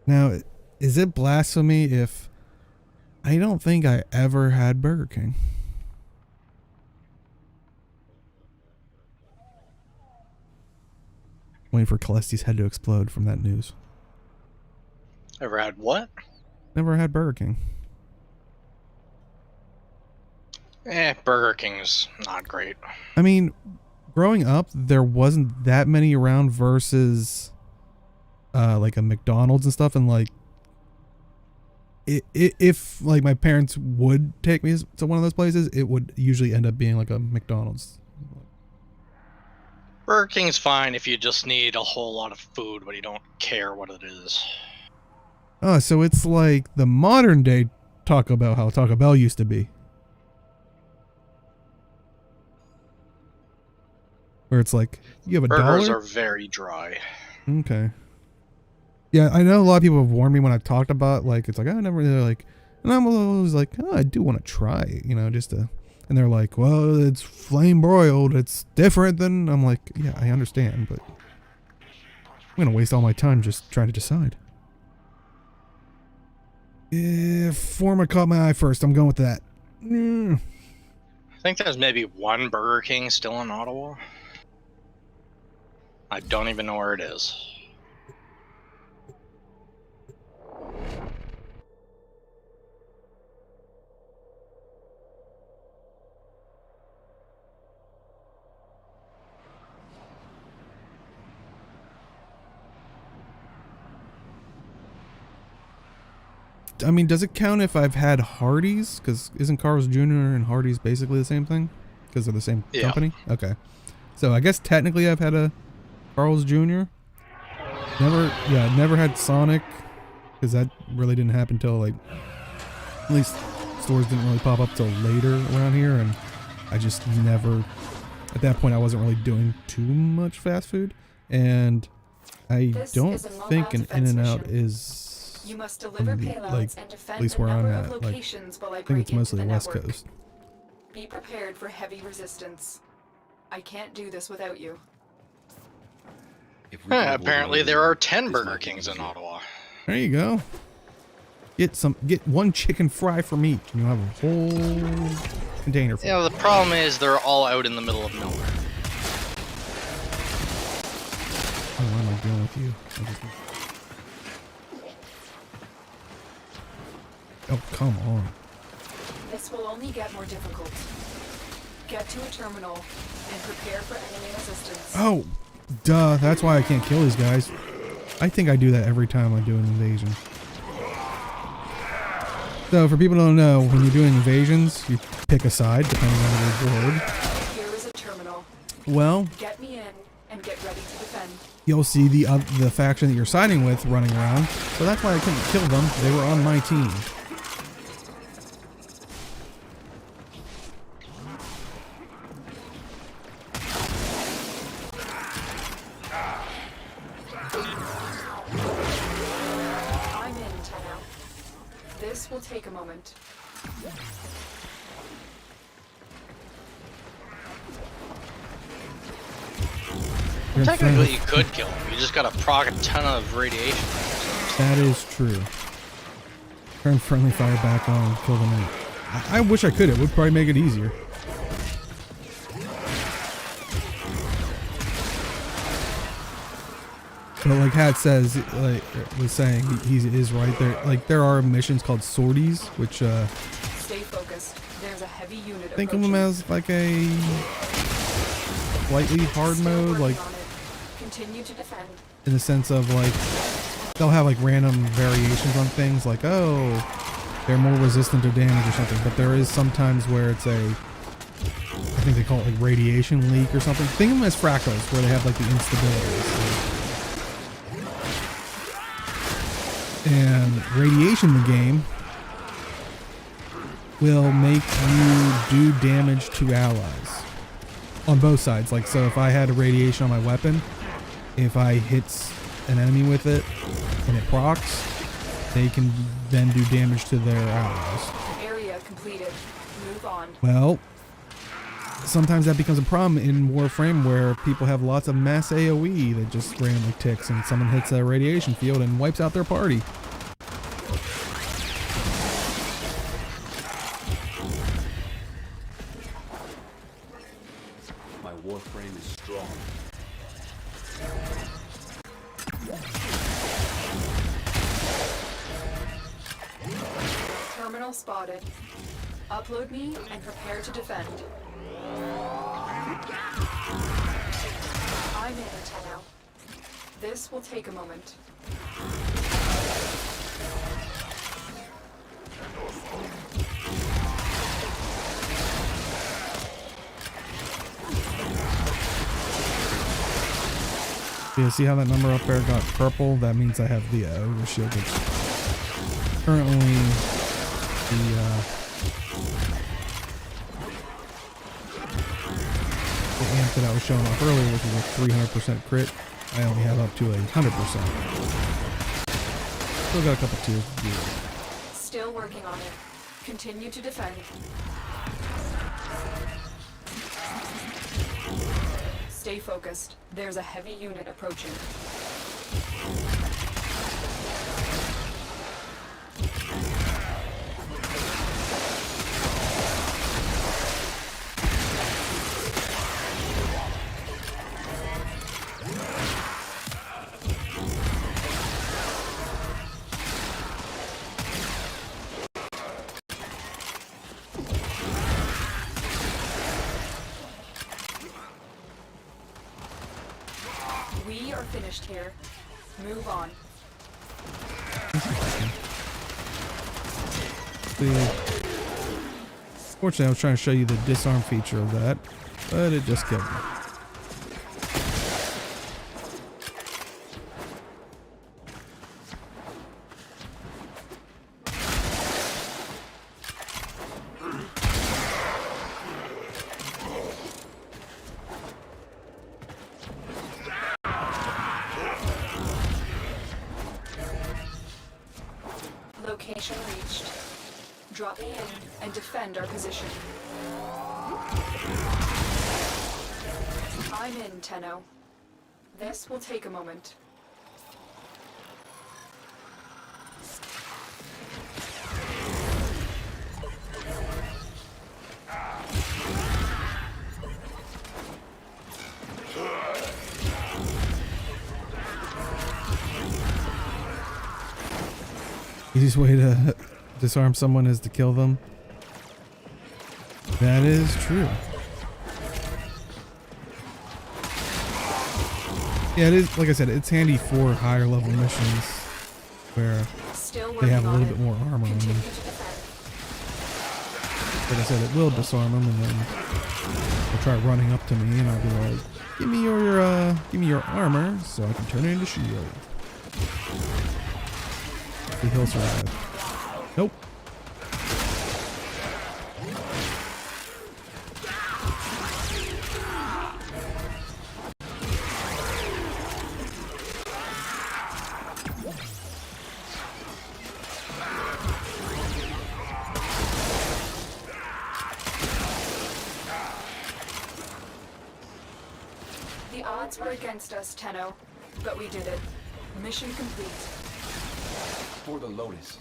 Now, is it blasphemy if I don't think I ever had Burger King? Waiting for Celesti's head to explode from that news. Ever had what? Never had Burger King. Burger King's not great. I mean, growing up, there wasn't that many around versus like a McDonald's and stuff, and like if like my parents would take me to one of those places, it would usually end up being like a McDonald's. Burger King's fine if you just need a whole lot of food, but you don't care what it is. Oh, so it's like the modern day Taco Bell, how Taco Bell used to be. Where it's like, you have a Burgers dollar? are very dry. Okay. Yeah, I know a lot of people have warned me when I've talked about, like, it's like, I never really like, and I'm always like, oh, I do want to try it, you know, just to, and they're like, well, it's flame broiled, it's different than, I'm like, yeah, I understand, but I'm going to waste all my time just trying to decide. Forma caught my eye first, I'm going with that. I think there's maybe one Burger King still in Ottawa. I don't even know where it is. I mean, does it count if I've had Hardee's? Because isn't Carl's Jr. and Hardee's basically the same thing? Because they're the same company? Okay. So I guess technically I've had a Carl's Jr. Never had Sonic. Because that really didn't happen till like, at least stores didn't really pop up till later around here. And I just never, at that point I wasn't really doing too much fast food. And I don't think an In-N-Out is... You must deliver payloads like, and defend at least where I'm at. Like, I think it's mostly West Coast. Be prepared for heavy resistance. I can't do this without you. Apparently there are 10 Burger Kings in Ottawa. There you go. Get one chicken fry for me. You have a whole container full. Yeah, the problem is they're all out in the middle of nowhere. Oh, why am I dealing with you? Oh, come on. This will only get more difficult. Get to a terminal and prepare for enemy resistance. Oh, duh. That's why I can't kill these guys. I think I do that every time I do an invasion. So, for people who don't know, when you're doing invasions, you pick a side depending on your board. Here is a terminal. Well, Get me in and get ready to defend. You'll see the faction that you're siding with running around. So that's why I couldn't kill them. They were on my team. I'm in, Tenno. This will take a moment. Technically, you could kill him. You just gotta proc a ton of radiation. That is true. Turn friendly fire back on, kill them in. I wish I could. It would probably make it easier. But like Hat says, like was saying, he is right there. Like there are missions called sorties, which Stay focused. There's a heavy unit think of them as like a slightly hard mode, like continue to defend. in the sense of like they'll have like random variations on things, like oh they're more resistant to damage or something. But there is sometimes where it's a, I think they call it like radiation leak or something. Think of them as fractals, where they have like the instabilities. And radiation in the game will make you do damage to allies on both sides. Like, so if I had a radiation on my weapon, if I hit an enemy with it and it procs, they can then do damage to their allies. Area completed. Move on. Well, sometimes that becomes a problem in Warframe where people have lots of mass AoE that just randomly ticks and someone hits a radiation field and wipes out their party. My warframe is strong. Terminal spotted. Upload me and prepare to defend. I'm in antenna. This will take a moment. Yeah, see how that number up there got purple? That means I have the Ogre Shield, which currently the amp that I was showing off earlier, which was a 300% crit, I only have up to 100%. Still got a couple tiers to do. Still working on it. Continue to defend. Stay focused. There's a heavy unit approaching. We are finished here. Move on. Fortunately, I was trying to show you the disarm feature of that, but it just killed me. Location reached. Drop in and defend our position. I'm in, Tenno. This will take a moment. Easiest way to disarm someone is to kill them. That is true. Yeah, it is. Like I said, it's handy for higher level missions where they have a little bit more armor on them. Like I said, it will disarm them, and then they'll try running up to me, and I'll be like, "Give me your armor, so I can turn it into shield." He'll survive. Nope. odds were against us, Tenno, but we did it. Mission complete. For the Lotus.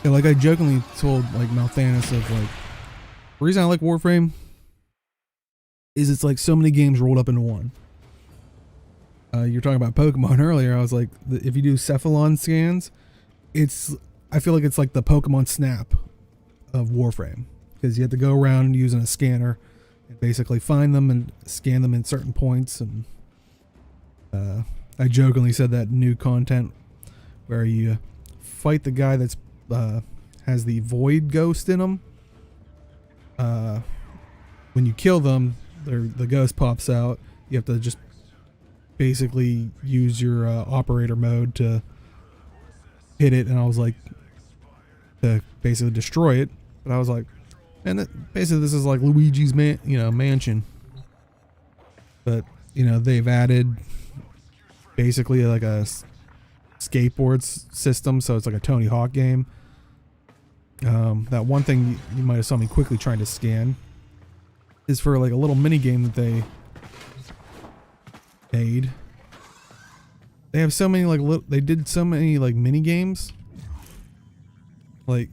Yeah, like I jokingly told like Malthanis of like the reason I like Warframe is it's like so many games rolled up into one. You're talking about Pokemon earlier. I was like, if you do Cephalon scans, I feel like it's like the Pokemon Snap of Warframe, because you have to go around using a scanner and basically find them and scan them in certain points. And I jokingly said that new content where you fight the guy that's has the void ghost in him. When you kill them, the ghost pops out. You have to just basically use your operator mode to hit it, and I was like, to basically destroy it. But I was like, and basically this is like Luigi's mansion. But they've added basically like a skateboard system, so it's like a Tony Hawk game. That one thing you might have saw me quickly trying to scan is for like a little mini game that they made. They have so many they did so many like mini games, like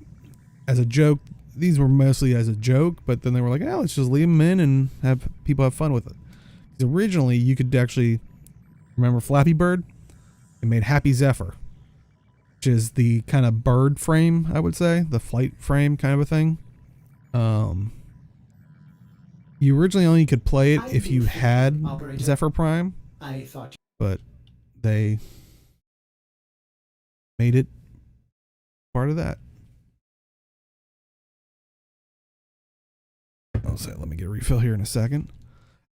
as a joke. These were mostly as a joke, but then they were like, "Oh, let's just leave them in and have people have fun with it." Because originally, you could actually remember Flappy Bird. They made Happy Zephyr, which is the kind of bird frame, I would say, the flight frame kind of a thing. You originally only could play it if you had Zephyr Prime, but they made it part of that. I'll say, let me get a refill here in a second.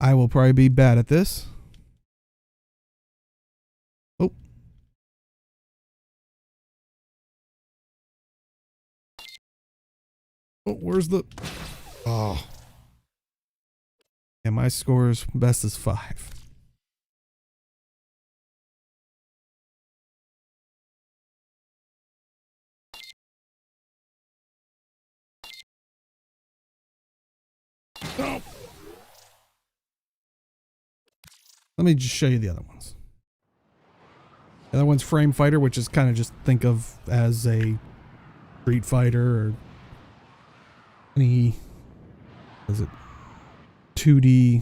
I will probably be bad at this. Oh. Oh, where's the... Oh. And my score is best is 5. Oh. Let me just show you the other ones. The other one's Frame Fighter, which is kind of just think of as a Street Fighter or any, is it 2D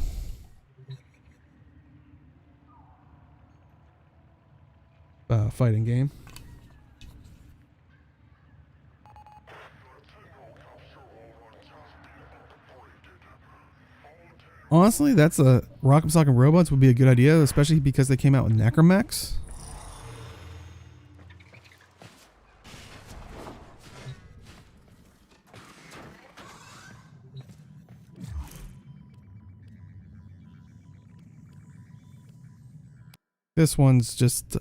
fighting game. Honestly, that's a Rock'em Sock'em Robots would be a good idea, especially because they came out with Necromechs. This one's just...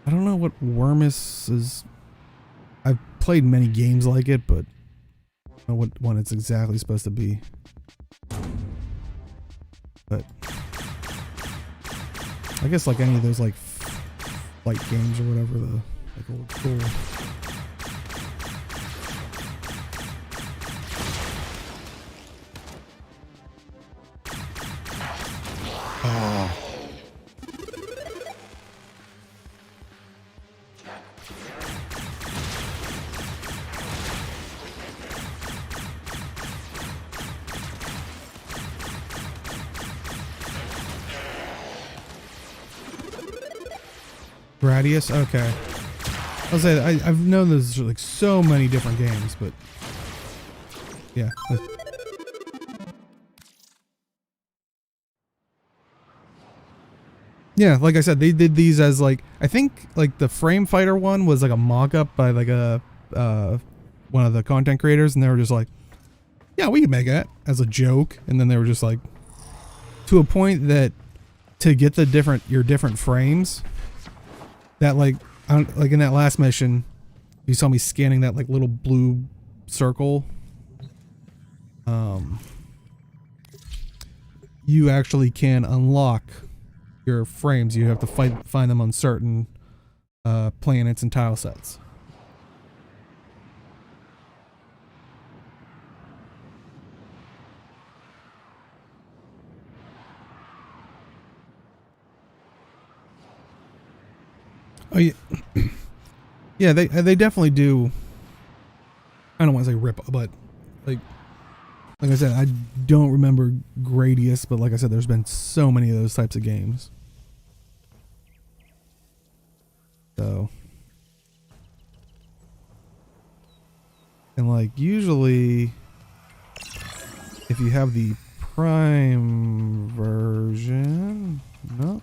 I don't know what Wormus is. I've played many games like it, but I don't know what one it's exactly supposed to be. But I guess like any of those like flight games or whatever, the like old school. Oh. Gradius? Okay. I'll say I've known there's like so many different games, but Yeah. Yeah, like I said, they did these as like, I think like the Frame Fighter one was like a mock-up by like a one of the content creators, and they were just like, yeah, we can make it as a joke. And then they were just like, to a point that to get the your different frames, that like in that last mission, you saw me scanning that like little blue circle. You actually can unlock your frames. You have to find them on certain planets and tile sets. Oh yeah, yeah. They definitely do. I don't want to say rip, but like I said, I don't remember Gradius, but like I said, there's been so many of those types of games. So, and like usually, if you have the Prime version, no.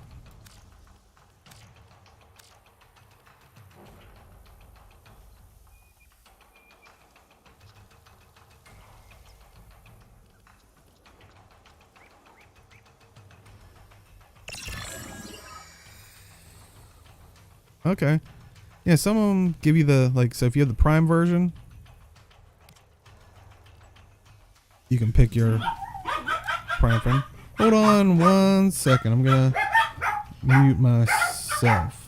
Okay. Yeah, some of them give you the, like, so if you have the Prime version, you can pick your Prime friend. Hold on 1 second. I'm gonna mute myself.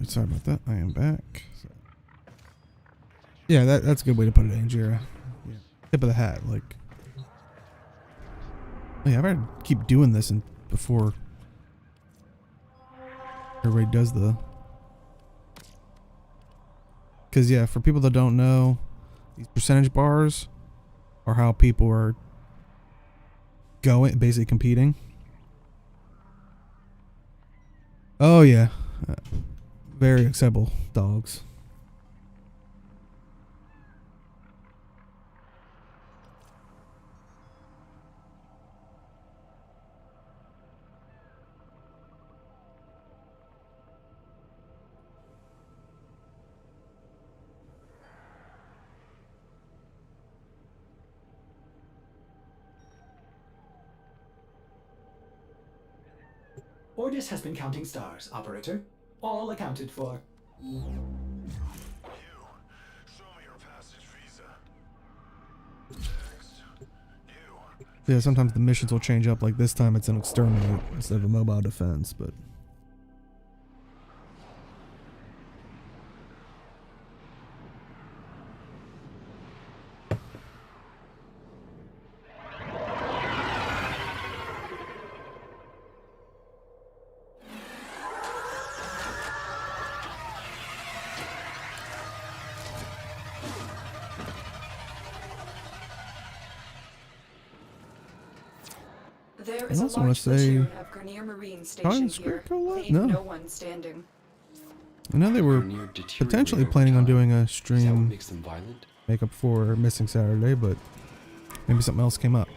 Sorry about that. I am back. So. Yeah, that's a good way to put it, Angira. Yeah. Tip of the hat, like. Yeah, I've got to keep doing this and before everybody does the. Because yeah, for people that don't know, these percentage bars are how people are going, basically competing. Oh yeah. Very acceptable dogs. Ordis has been counting stars, operator. All accounted for. Yeah, sometimes the missions will change up. Like this time it's an exterminate instead of a mobile defense, but. There I is a also want large to say, platoon of Grenier Marine stationed here. Leave no. no one standing. I know they were potentially planning on doing a stream makeup for Missing Saturday, but maybe something else came up.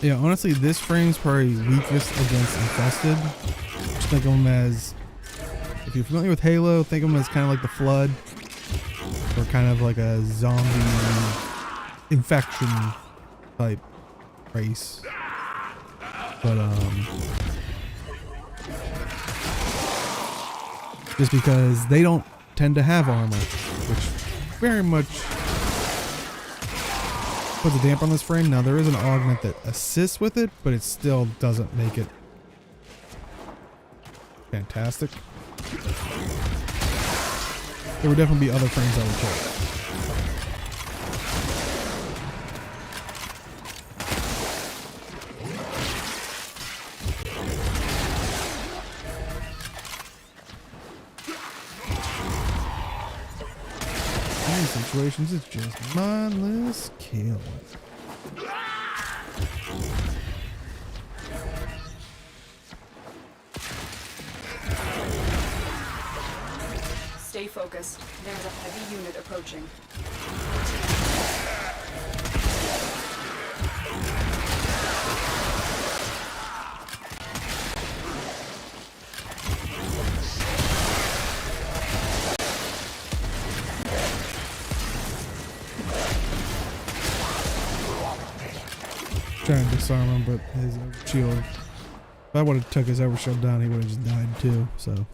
Yeah, honestly, this frame's probably weakest against infested. Just think of them as, if you're familiar with Halo, think of them as kind of like the Flood, or kind of like a zombie infection type race. But just because they don't tend to have armor, which very much puts a damp on this frame. Now there is an augment that assists with it, but it still doesn't make it fantastic. There would definitely be other frames I would take. In these situations, it's just mindless killing. Stay focused. There's a heavy unit approaching. Trying to disarm him, but his shield. If I would have took his overshield down, he would have just died too. So.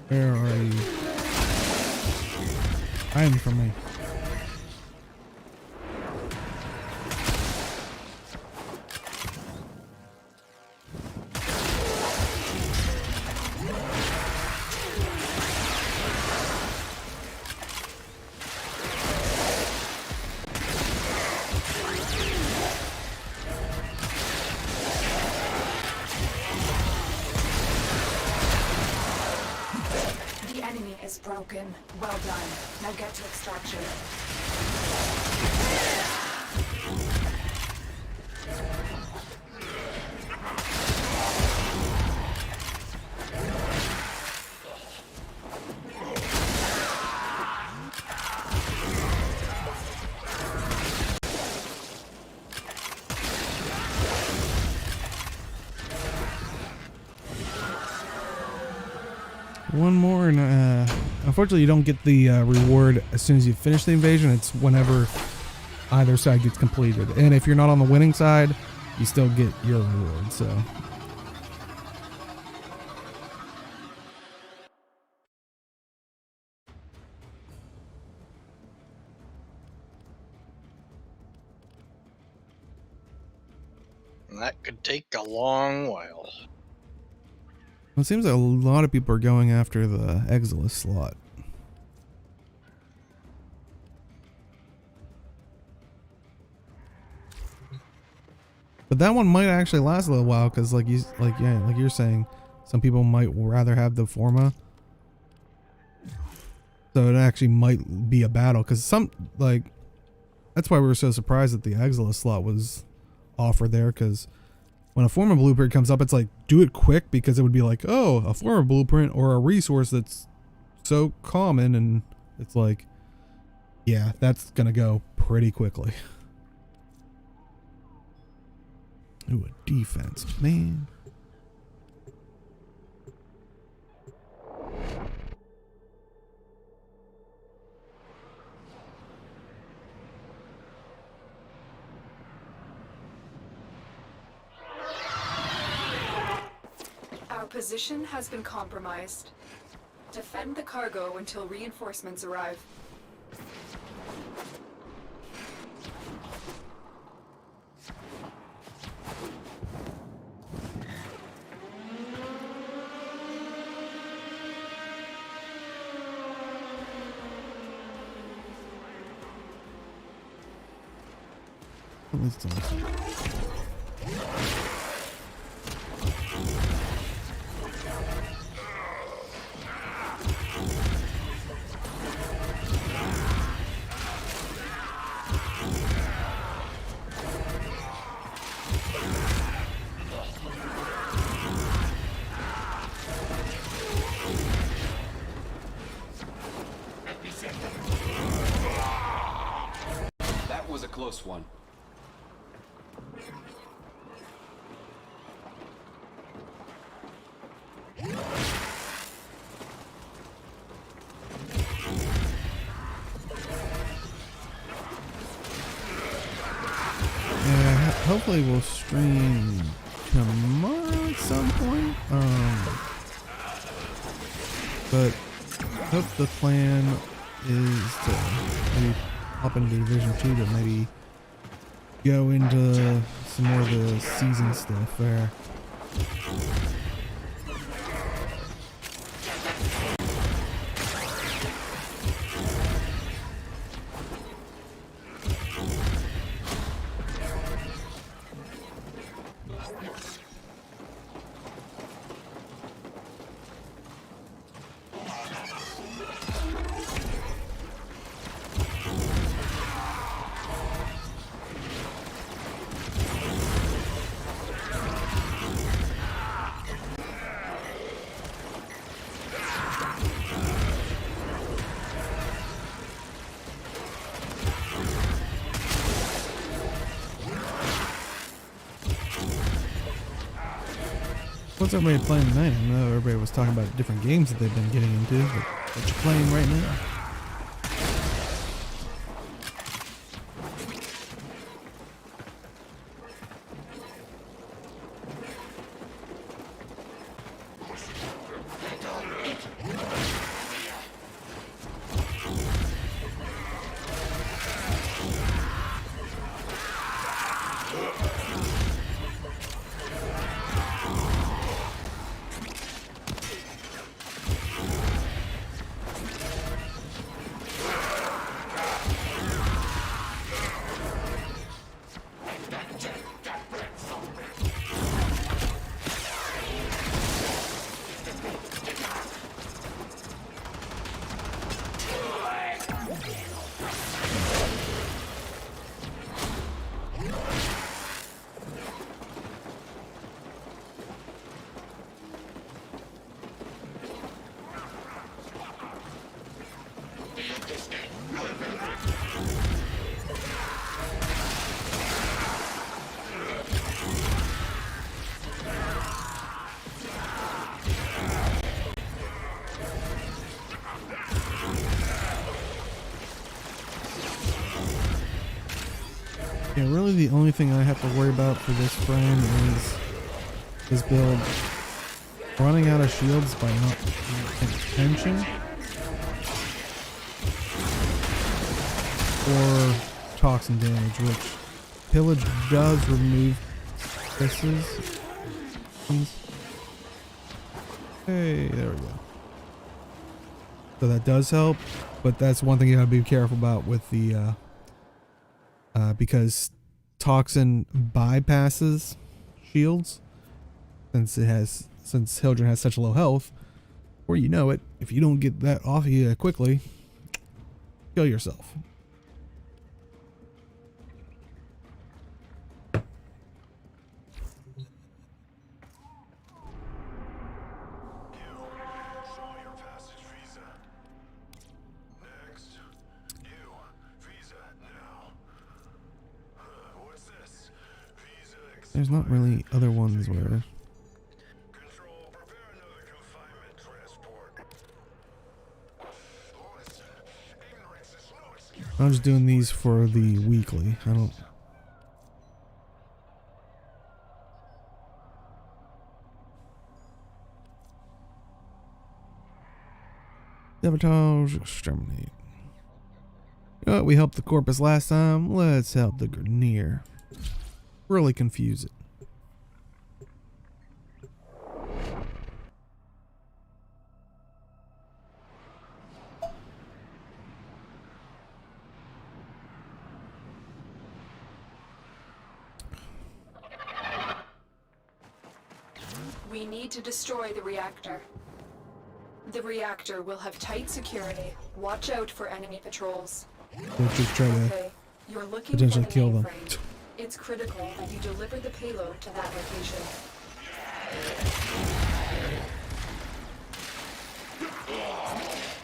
Where are you? Hiding from me. Broken. Well done. Now get to extraction. One more, and unfortunately you don't get the reward as soon as you finish the invasion. It's whenever either side gets completed. And if you're not on the winning side, you still get your reward, so. That could take a long while. It seems like a lot of people are going after the Exilus slot. But that one might actually last a little while, because like you're saying, some people might rather have the Forma. So it actually might be a battle, because that's why we were so surprised that the Exilus slot was offered there, because when a Forma blueprint comes up, it's like, do it quick, because it would be like, oh, a Forma blueprint or a resource that's so common, and it's like, yeah, that's gonna go pretty quickly. Ooh, a defense, man. Our position has been compromised. Defend the cargo until reinforcements arrive. At least That was a close one. yeah, hopefully we'll stream tomorrow at some point. But I hope the plan is to maybe hop into Division 2 to maybe go into some more of the season stuff there. What's everybody playing tonight? I know everybody was talking about different games that they've been getting into, but what you playing right now? Yeah, really the only thing I have to worry about for this frame is this build running out of shields by not paying attention, or toxin damage, which pillage does remove stresses. Hey, there we go. So that does help, but that's one thing you gotta be careful about with the because toxin bypasses shields, since Hildren has such low health, or you know it, if you don't get that off you quickly, kill yourself. There's not really other ones where I'm just doing these for the weekly. I don't. Sabotage, exterminate. You know what, we helped the Corpus last time. Let's help the Grineer. Really confuse it. We need to destroy the reactor. The reactor will have tight security. Watch out for enemy patrols. We'll just try to Okay, you're looking potentially for the kill them. mainframe. It's critical that you deliver the payload to that location.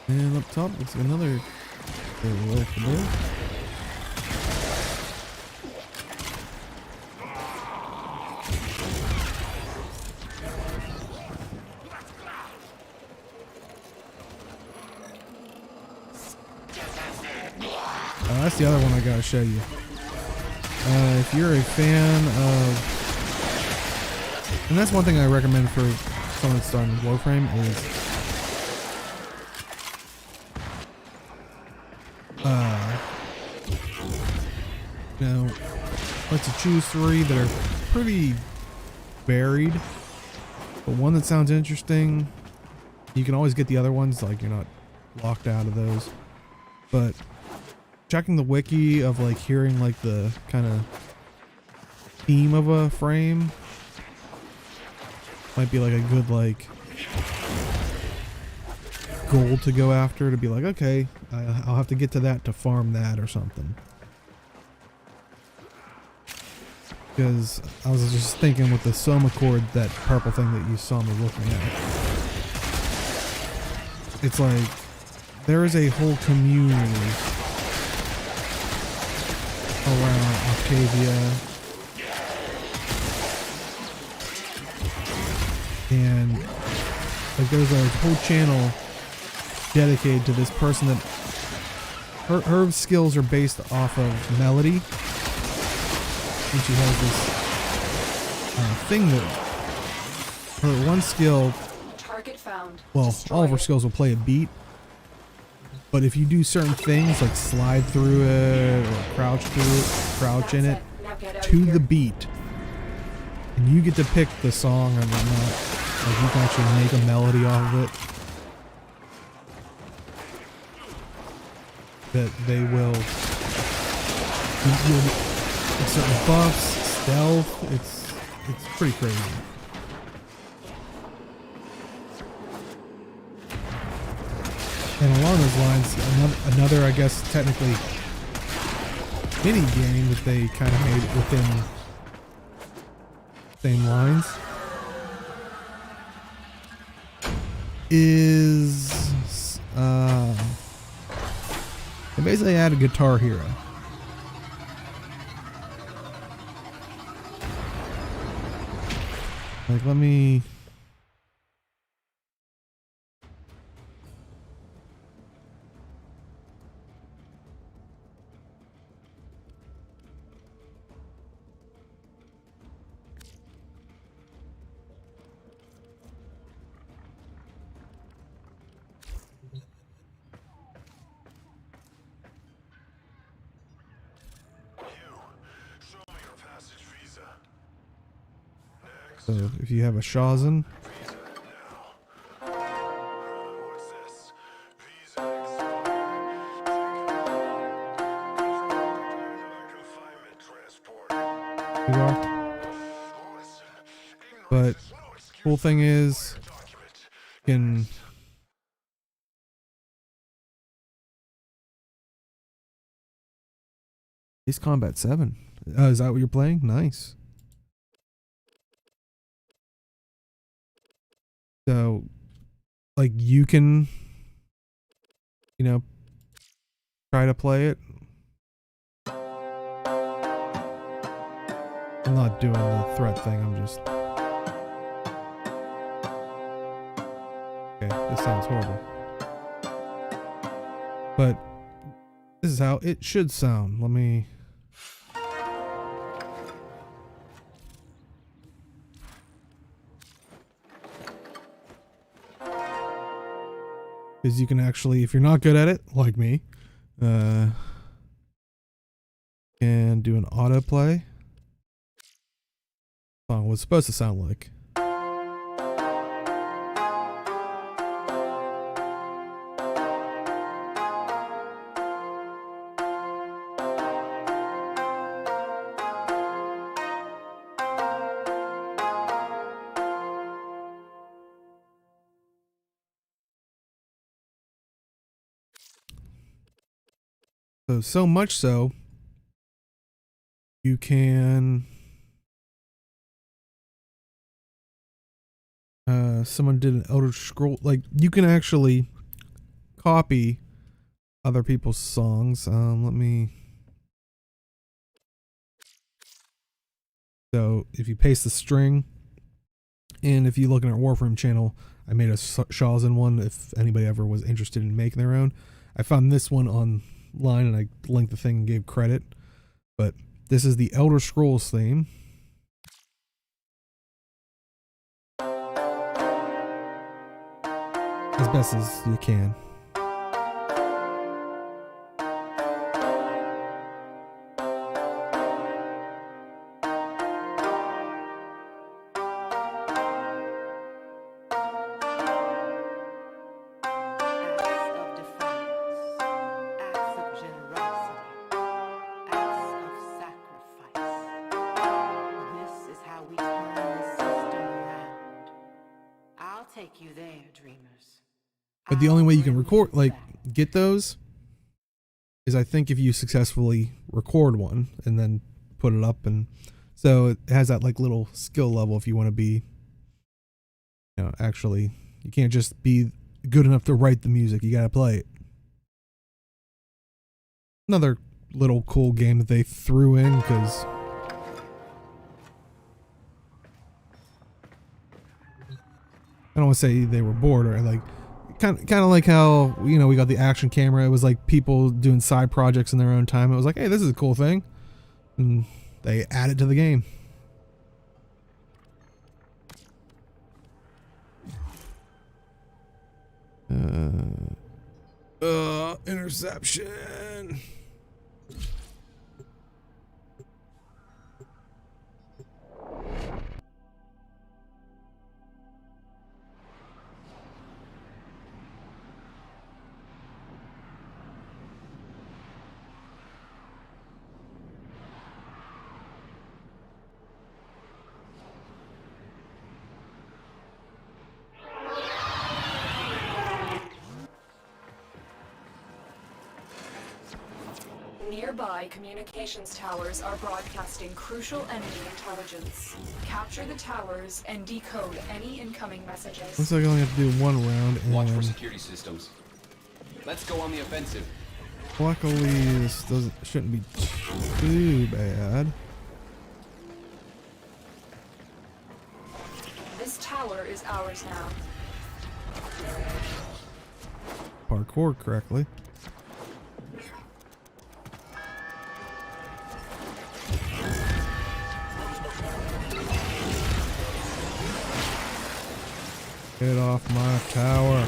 And up top, let's see another payload for there. That's the other one I gotta show you. If you're a fan of, and that's one thing I recommend for someone starting Warframe is, you know, let's choose 3 that are pretty varied, but one that sounds interesting. You can always get the other ones, like you're not locked out of those, but checking the wiki of like hearing like the kind of theme of a frame might be like a good like goal to go after, to be like, okay, I'll have to get to that to farm that or something. Because I was just thinking with the Soma chord, that purple thing that you saw me looking at, it's like there is a whole community around Octavia, and like there's a whole channel dedicated to this person that her skills are based off of melody, and she has this thing that her one skill, Target found. well, all of her skills will play a beat. But if you do certain things like slide through it or crouch through it, crouch in it to the beat, and you get to pick the song or whatnot, like you can actually make a melody off of it, that they will, you'll get certain buffs, stealth, it's pretty crazy. And along those lines, another, I guess, technically mini game that they kind of made within same lines is they basically added Guitar Hero. Like, let me. So if you have a Shazam, you are. But cool thing is, you can Ace Combat 7. Is that what you're playing? Nice. So, like, you can, you know, try to play it. I'm not doing the threat thing, I'm just... Okay, this sounds horrible. But, this is how it should sound. Let me... Because you can actually, if you're not good at it, like me, can do an autoplay. Song was supposed to sound like. So much so, you can. Someone did an Elder Scroll. Like, you can actually copy other people's songs. Let me. So if you paste the string, and if you look in our Warframe channel, I made a Shaw's one. If anybody ever was interested in making their own, I found this one online and I linked the thing and gave credit. But this is the Elder Scrolls theme. As best as you can. But the only way you can record, like, get those is, I think, if you successfully record one and then put it up. And so it has that, like, little skill level if you want to be, you know, actually, you can't just be good enough to write the music. You got to play it. Another little cool game that they threw in because I don't want to say they were bored or like, kind of like how, you know, we got the action camera. It was like people doing side projects in their own time. It was like, hey, this is a cool thing, and they add it to the game. Interception. Nearby communications towers are broadcasting crucial enemy intelligence. Capture the towers and decode any incoming messages. Looks like I only have to do one round. And watch for security systems. Let's go on the offensive. Luckily, this shouldn't be too bad. This tower is ours now. Parkour correctly. Get off my tower.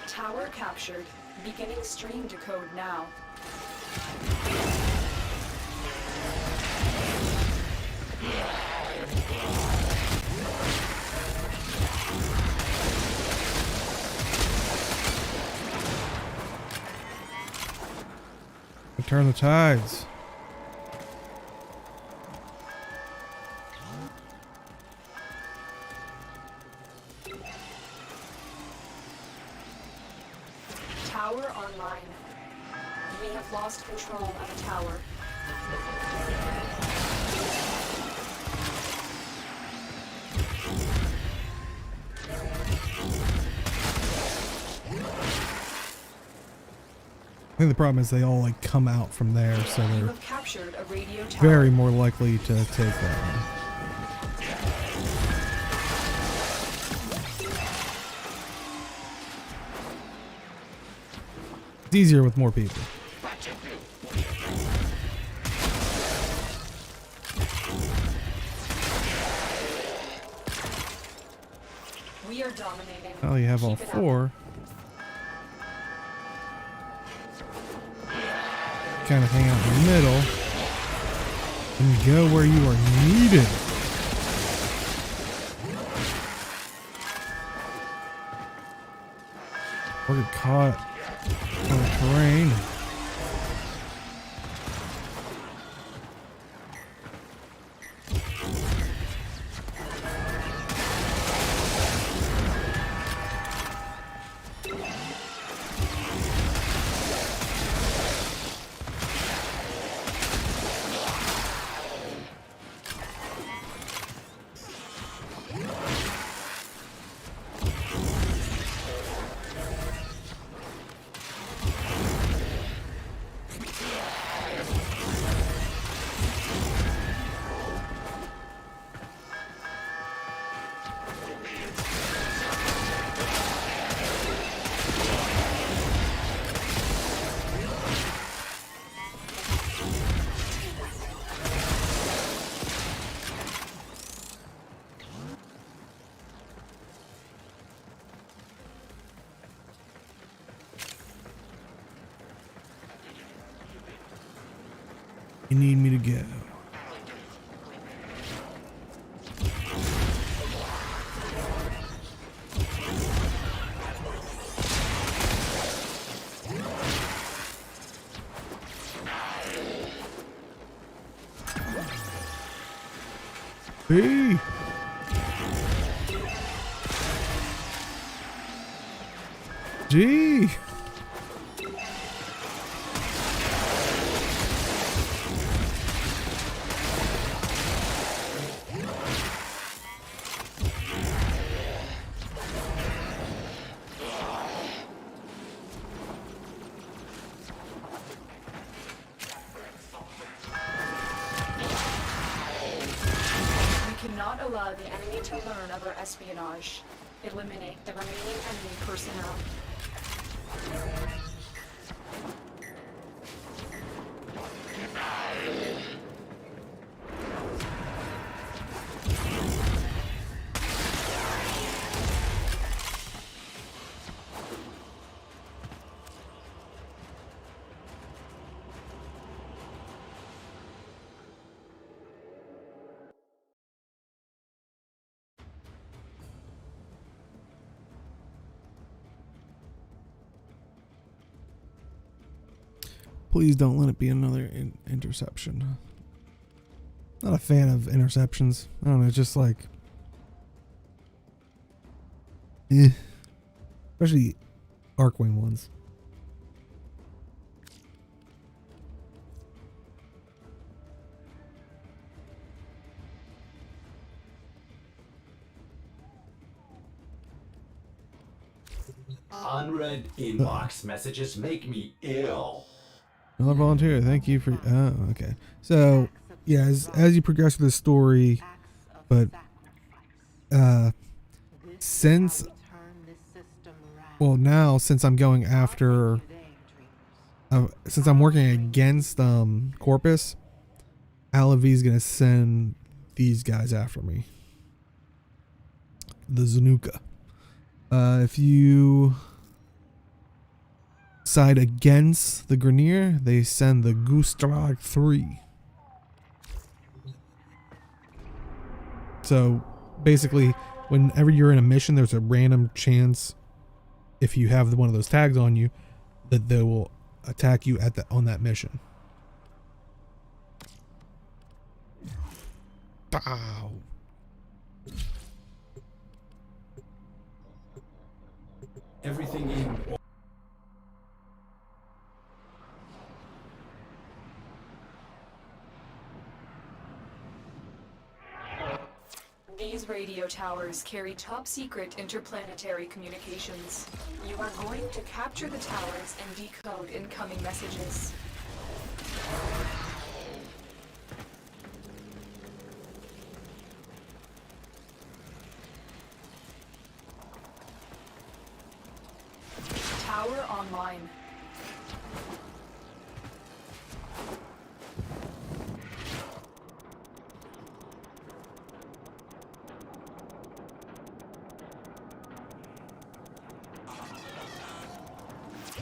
Tower captured. Beginning stream decode now. Turn the tides. Tower online. We have lost control of a tower. I think the problem is they all like come out from there, so You they're have captured a radio tower. very more likely to take that one. It's easier with more people. We are dominating. Well, you have all Keep it up. four. Kind of hang out in the middle and go where you are needed. Or get caught on the terrain. You need me to go. Hey. Gee. Cannot allow the enemy to learn of our espionage. Eliminate the remaining enemy personnel. Please don't let it be another interception. Not a fan of interceptions. I don't know, it's just like... Especially Arcwing ones. Unread inbox messages make me ill. Another volunteer. Thank you for. Oh, okay. So, yeah, as you progress through the story, but since since I'm going after, since I'm working against Corpus, Alavi's gonna send these guys after me. The Zanuka. If you side against the Grenier, they send the Gustrag 3. So basically, whenever you're in a mission, there's a random chance, if you have one of those tags on you, that they will attack you on that mission. Pow. Everything in. These radio towers carry top-secret interplanetary communications. You are going to capture the towers and decode incoming messages. Tower online.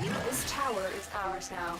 This tower is ours now.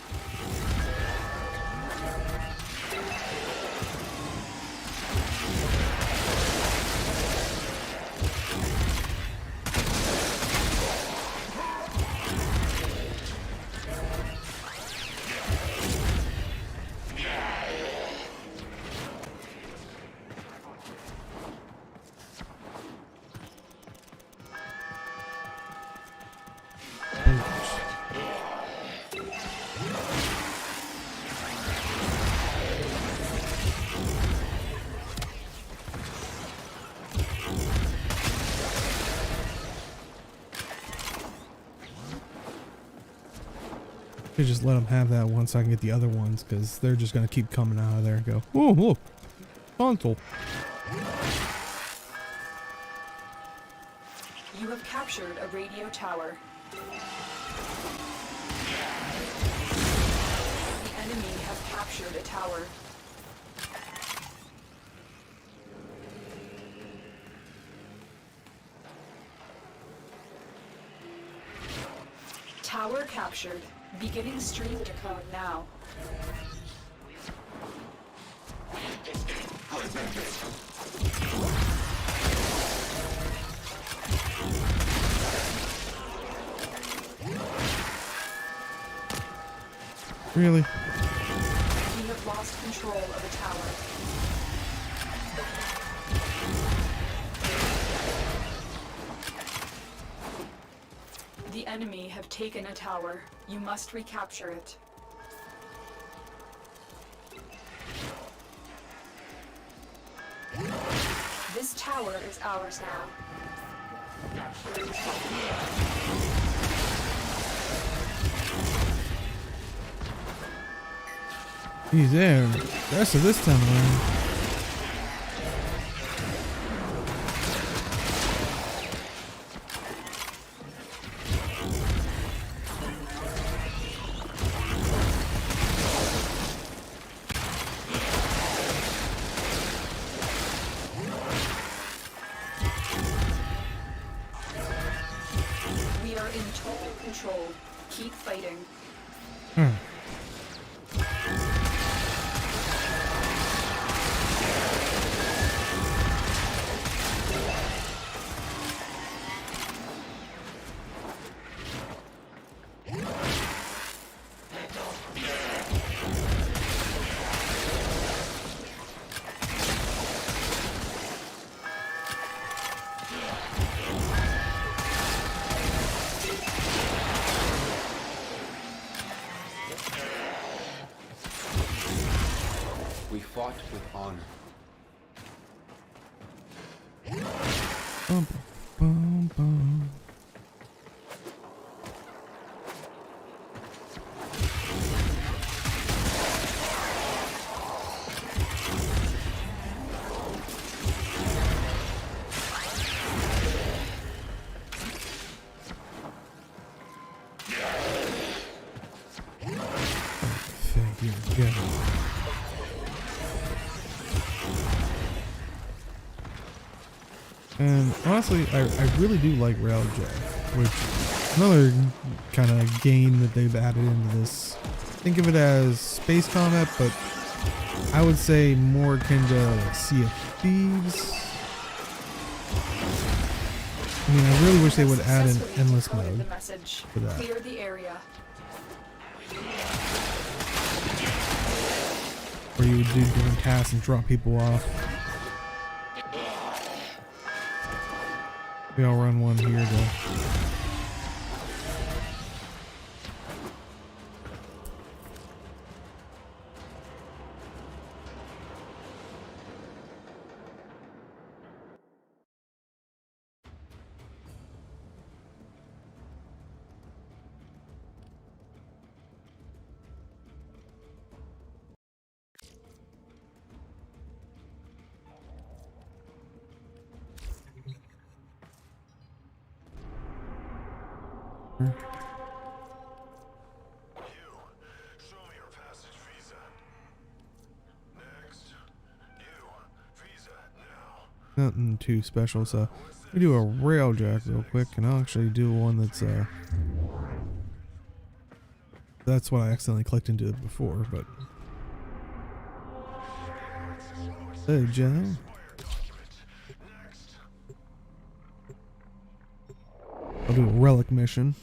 Could just let them have that one so I can get the other ones, because they're just going to keep coming out of there and go, oh, look, console. You have captured a radio tower. The enemy has captured a tower. Tower captured. Beginning stream decode now. Really? We have lost control of a tower. The enemy have taken a tower. You must recapture it. This tower is ours now. He's there. The rest of this time around. We are in total control. Keep fighting. We fought with honor. Bum, bum, bum. Thank you. Yeah. And honestly, I really do like Railjack, which another kind of game that they've added into this. Think of it as space combat, but I would say more akin to like Sea of Thieves. I mean, I really wish they would add an endless mode for that. Clear the area. Where you would do different tasks and drop people off. Maybe I'll run one here to... Nothing too special, so we do a Railjack real quick, and I'll actually do one that's what I accidentally clicked into before, but hey Joe. I'll do a relic mission.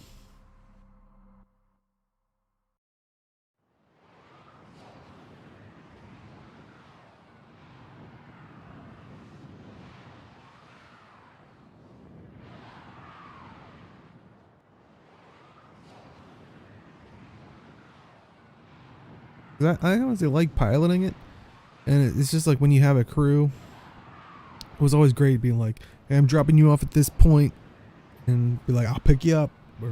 I honestly like piloting it, and it's just like when you have a crew, it was always great being like, hey, I'm dropping you off at this point, and be like, I'll pick you up, or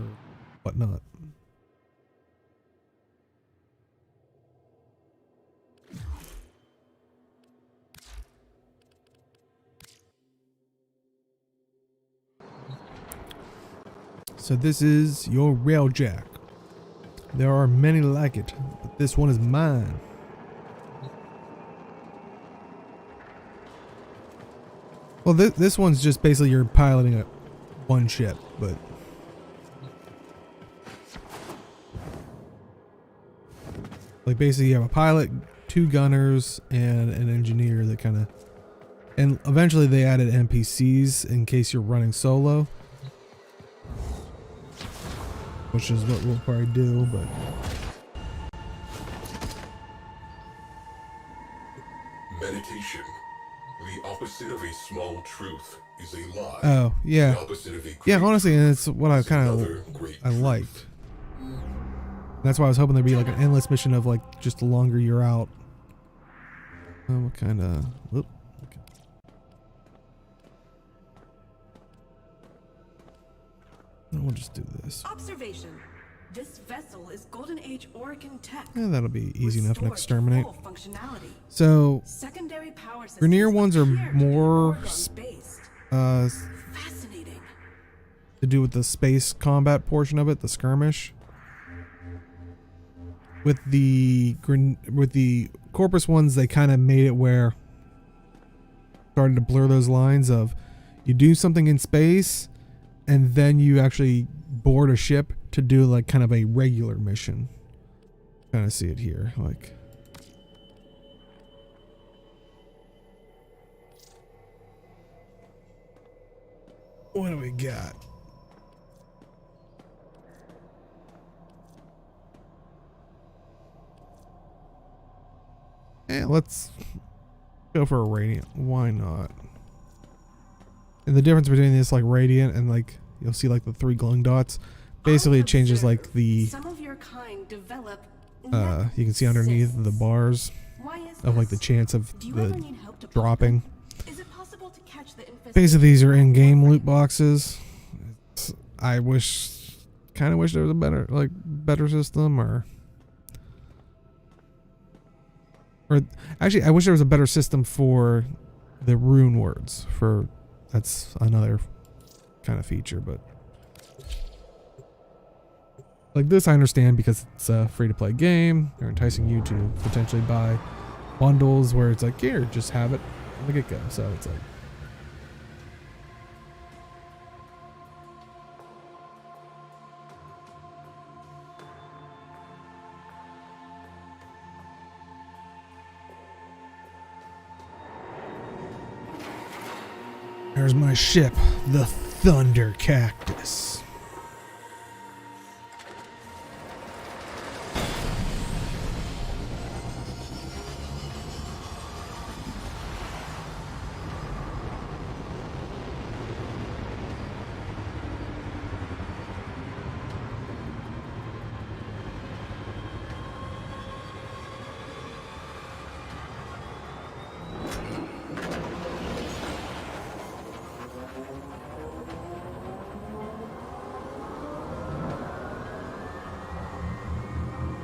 whatnot. So this is your Railjack. There are many like it, but this one is mine. Well, this one's just basically you're piloting one ship, but like basically you have a pilot, 2 gunners and an engineer that kind of, and eventually they added NPCs in case you're running solo, which is what we'll probably do, but Meditation. The opposite of a small truth is a lie. oh yeah, The opposite of a yeah, great honestly, and it's truth what I is kind another of great I truth. liked. That's why I was hoping there'd be like an endless mission of like just the longer you're out. What kind of? Whoop. Okay. We'll just do this. Observation. This vessel is Golden Age Orokin tech. Yeah, that'll be easy enough to Restored exterminate. full functionality. So, Secondary power systems Grenier ones are appear to be more Oregon-based. Fascinating. to do with the space combat portion of it, the skirmish. With the Corpus ones, they kind of made it where started to blur those lines of you do something in space and then you actually board a ship to do like kind of a regular mission. Kind of see it here, like. What do we got? Yeah, let's go for a radiant. Why not? And the difference between this like radiant and like you'll see like the 3 glowing dots. Basically it changes like the Some of your kind develop you can see underneath the bars of like the chance of the dropping. Is it possible to catch the infestation? Basically these are in-game loot boxes. I kind of wish there was a better system or actually I wish there was a better system for the rune words that's another kind of feature, but like this I understand because it's a free to play game. They're enticing you to potentially buy bundles where it's like, here, just have it from the get-go. So it's like, there's my ship, the Thunder Cactus.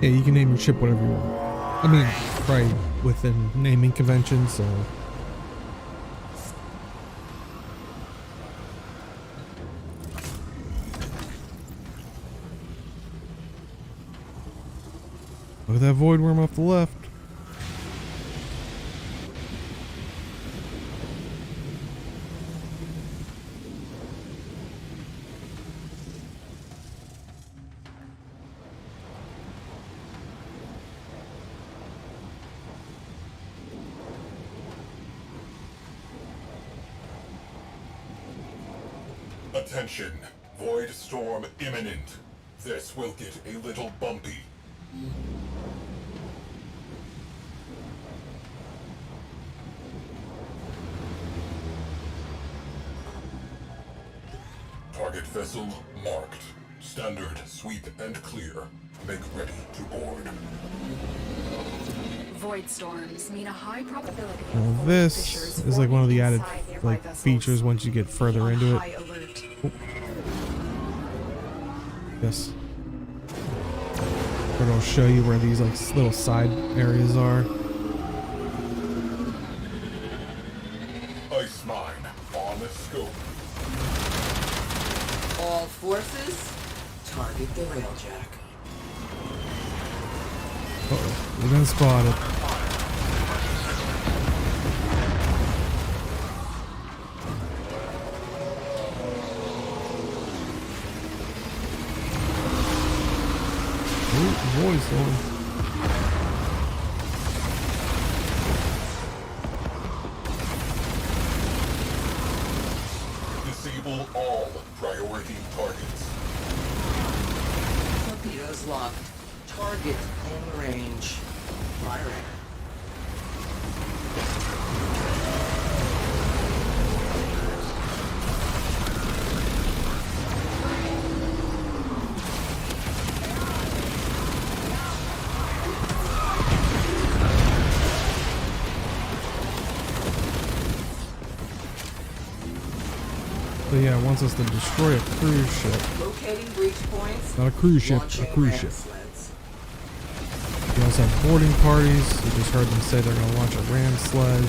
Yeah, you can name your ship whatever you want. I mean, probably within naming conventions, so. Look at that void worm off the left. Attention, void storm imminent. This will get a little bumpy. Target vessel marked. Standard, sweep, and clear. Make ready to board. Void storms mean a high probability of Well, void this fissures is like one of the forming added inside nearby like vessels. features once you get further Be on into it. high alert. Oh. Yes. But it'll show you where these like little side areas are. Ice mine on the scope. All forces, target the railjack. Uh-oh, we've been spotted. Ooh, voice on. Disable all priority targets. Torpedoes locked. Target in range. Firing. So yeah, it wants us to destroy a cruise ship. Locating breach points. Not a cruise ship, a Launching cruise ram ship. sleds. We also have boarding parties. We just heard them say they're going to launch a ram sled.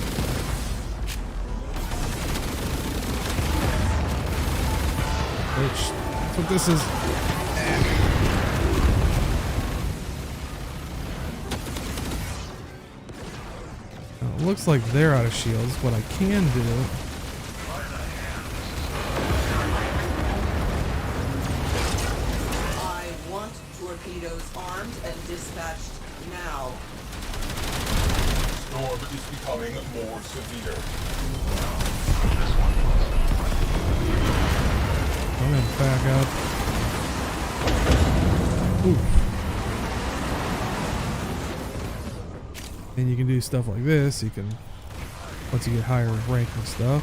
Which, that's what this is. Now, it looks like they're out of shields. What I can do... I want torpedoes armed and dispatched now. Storm is becoming more severe. I'm gonna back up. Ooh. And you can do stuff like this. You can, once you get higher ranking stuff.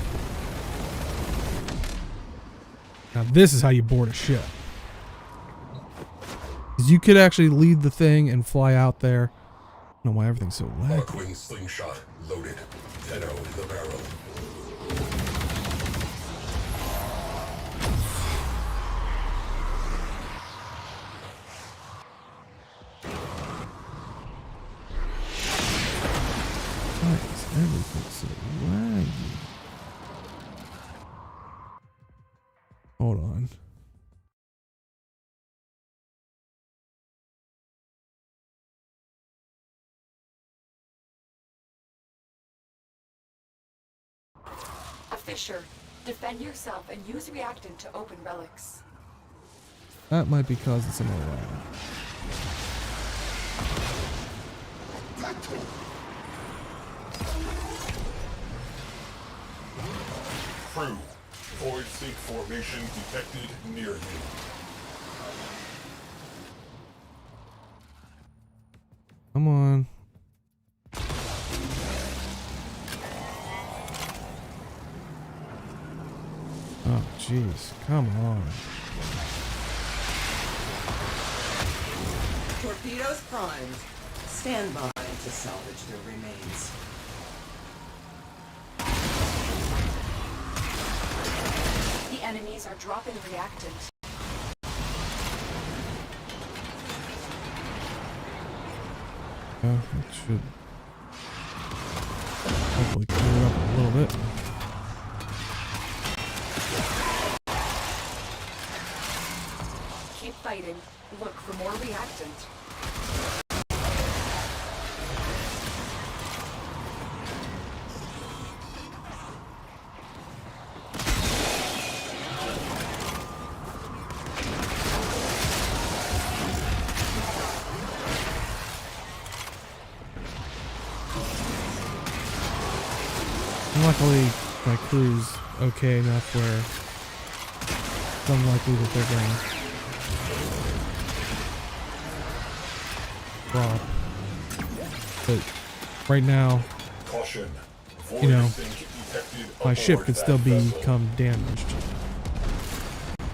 Now this is how you board a ship. 'Cause you could actually lead the thing and fly out there. I don't know why everything's so laggy. Arcwing slingshot loaded. 10-0 in the barrel. Why is everything so laggy? Hold on. Fisher, defend yourself and use reactant to open relics. That might be because it's in a lag. Crew, void sink formation detected near you. Come on. Oh, jeez. Come on. Torpedoes primed. Stand by to salvage their remains. The enemies are dropping reactant. It should hopefully clear it up a little bit. Keep fighting. Look for more reactant. Luckily, my crew's okay enough where it's unlikely that they're gonna drop. But right now, Caution. you know, Void sink detected my ship aboard could that still vessel. become damaged.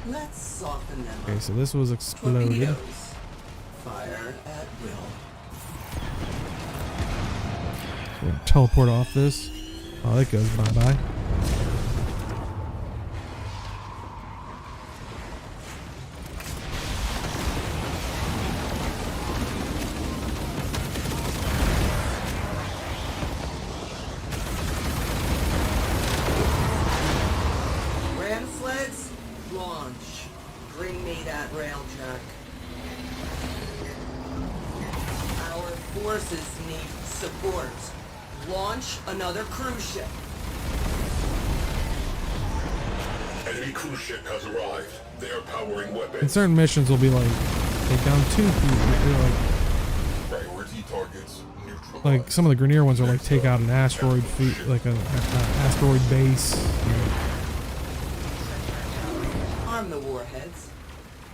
Let's soften them Okay, up. so this was exploded. Torpedoes. Fire at will. We're gonna teleport off this. Oh, that goes bye-bye. Ram sleds, launch. Bring me that railjack. Our forces need support. Launch another cruise ship. Enemy cruise ship has arrived. They are powering weapons. In certain missions will be like, take down 2 people. Priority targets neutralized. Like some of the Grenier ones are like take out an asteroid like an asteroid base. Arm the warheads.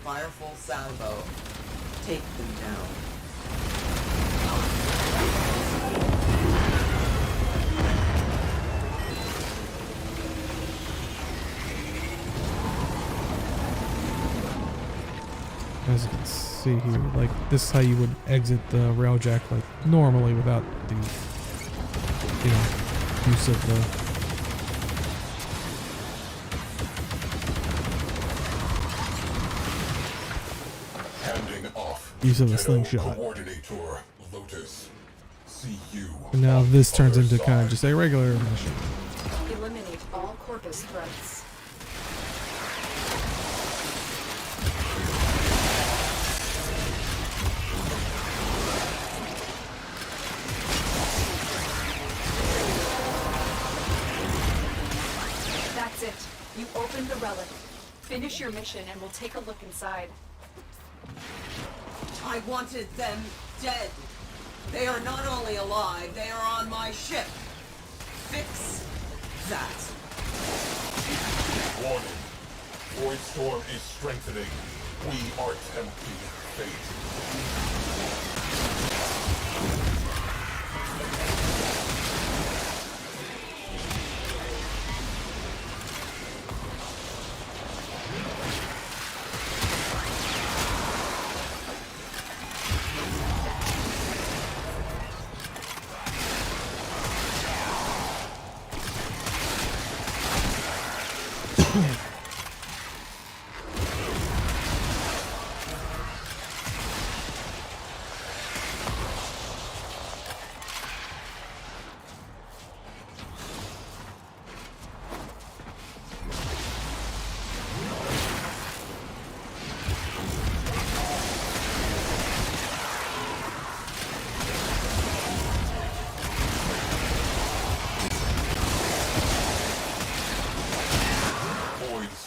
Fire full salvo. Take them down. As you can see here, like this is how you would exit the railjack like normally without the, you know, use of the Handing off. use of a slingshot. Coordinator Lotus. See you. And now this turns into kind of just a regular mission. Eliminate all Corpus threats. That's it. You opened the relic. Finish your mission and we'll take a look inside. I wanted them dead. They are not only alive, they are on my ship. Fix that. Warning. Void Storm is strengthening. We are tempting fate.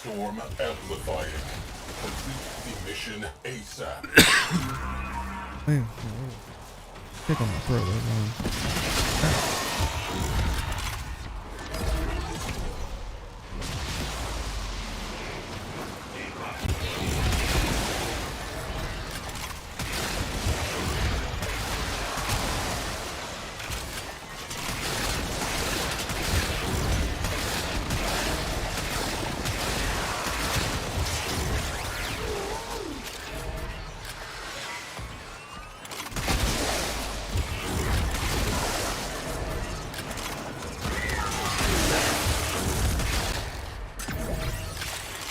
Storm amplifying. Complete the mission ASAP. Man, kick on my throat right now.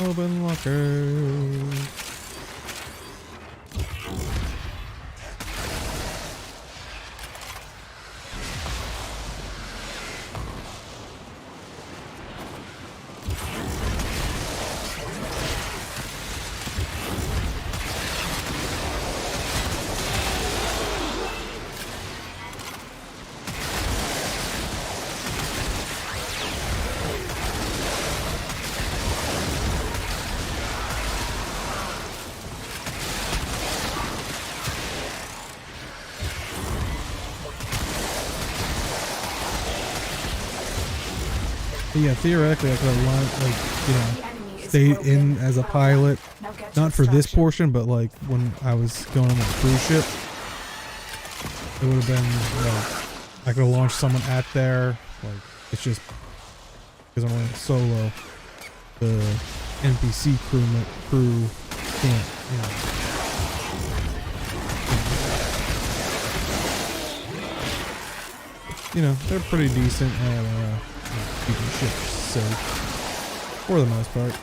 Open locker. Yeah, theoretically I could have, like, you know, stayed in as a pilot, not for this portion, but like when I was going on the cruise ship, it would have been like I could have launched someone at there. Like it's just because I'm running solo, the NPC crew can't, you know, they're pretty decent at keeping ships safe for the most part.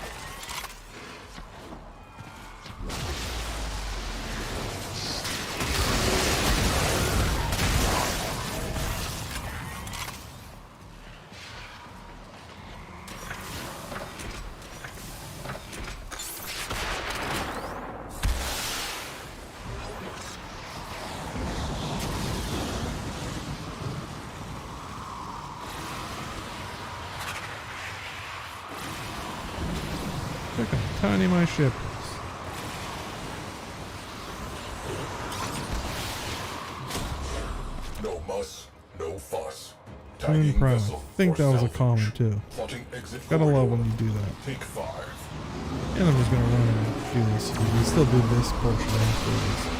Look how tiny my ship is. No muss, no fuss. Twin Prime. I think that was a common too. Plotting exit Gotta love when you do that. Take 5. And I'm just gonna run and do this. We can still do this portion afterwards.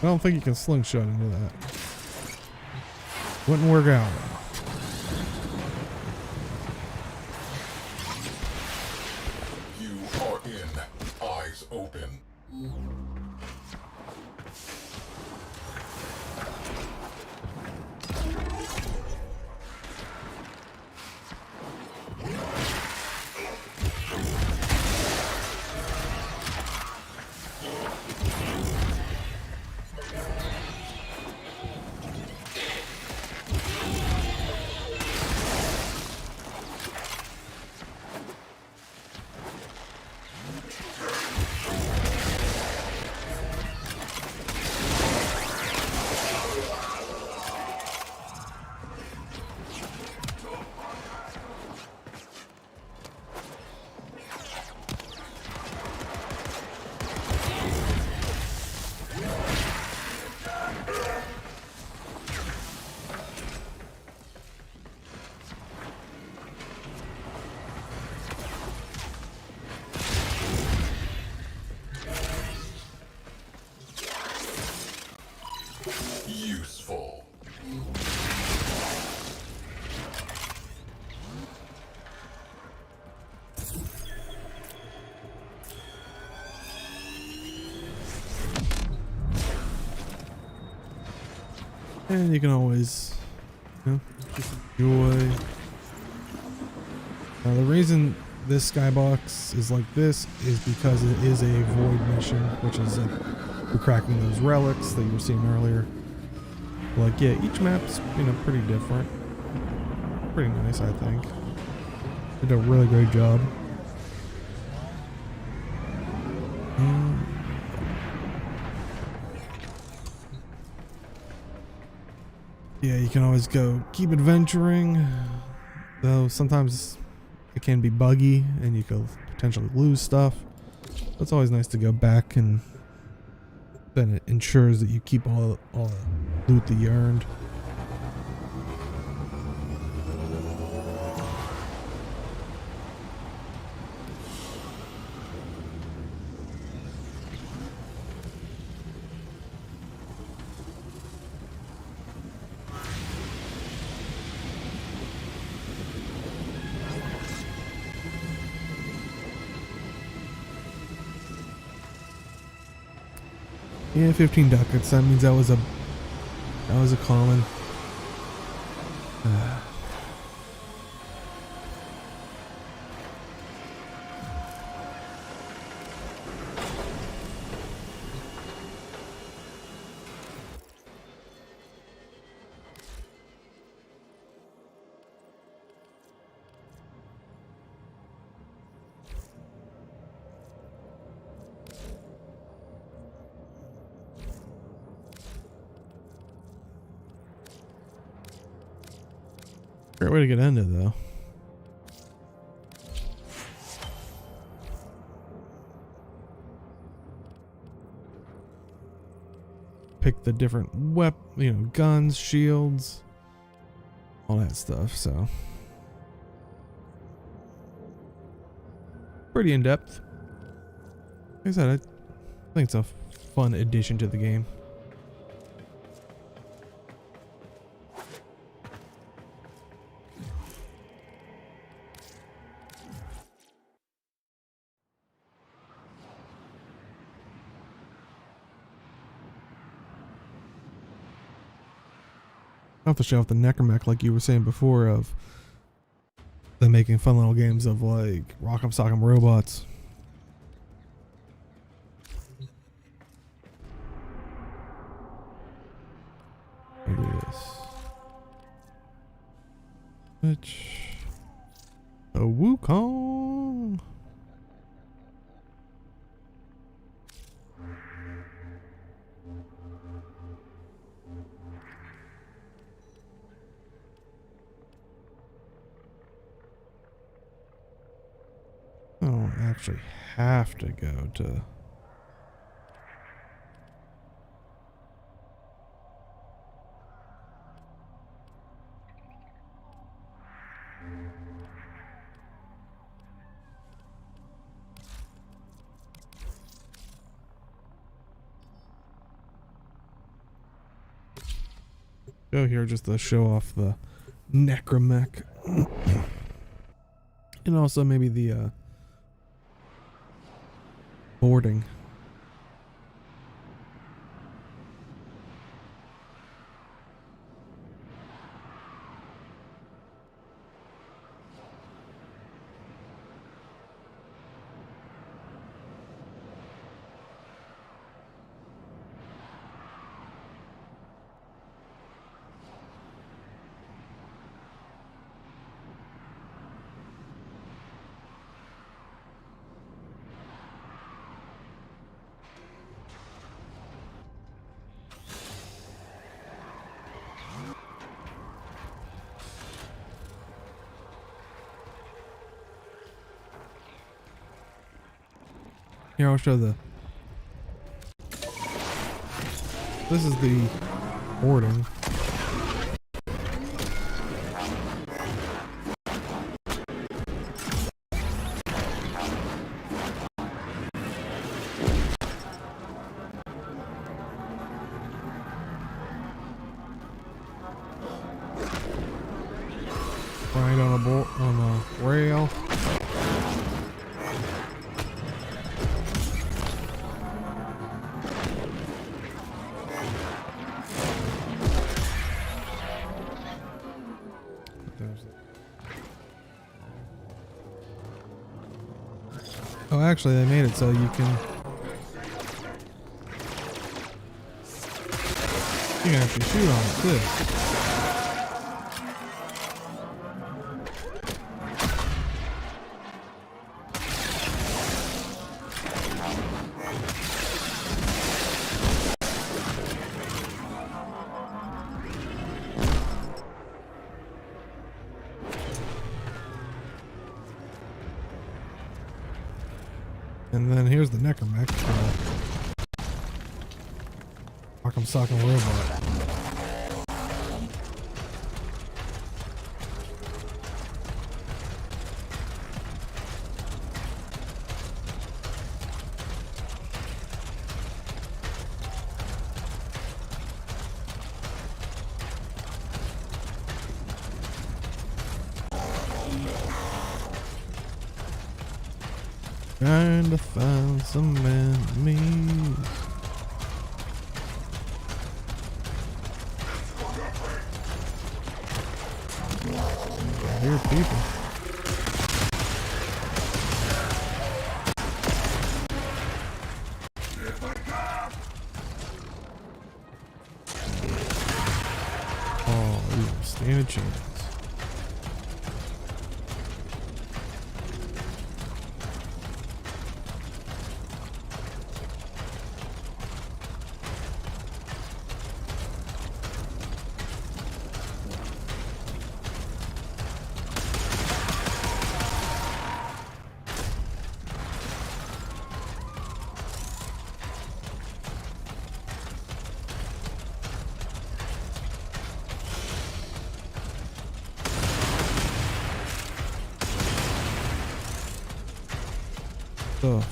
I don't think you can slingshot into that. Wouldn't work out. You are in. Eyes open. Useful. And you can always, you know, just enjoy. Now the reason this skybox is like this is because it is a void mission, which is for cracking those relics that you were seeing earlier. Like, yeah, each map's, you know, pretty different. Pretty nice, I think. They did a really great job. Yeah, you can always go keep adventuring, though sometimes it can be buggy and you could potentially lose stuff. It's always nice to go back, and then it ensures that you keep all the loot that you earned. Yeah, 15 ducats. That means that was a common. Great way to get ended, though. Pick the different guns, shields, all that stuff. So pretty in depth. Like I said, I think it's a fun addition to the game. I'll have to show off the Necromech, like you were saying before, of them making fun little games of like Rock'em Sock'em Robots. I'll do this. Which A Wukong. I don't actually have to go to... go here just to show off the necromech. And also maybe the boarding. Here, I'll show the... This is the boarding. Right on a board, on a rail. Oh, actually, they made it so you can actually shoot on it too. And then here's the necromech. Rock'em sock'em robot. Trying to find some enemies. I hear people. Oh, you don't stand a chance. So.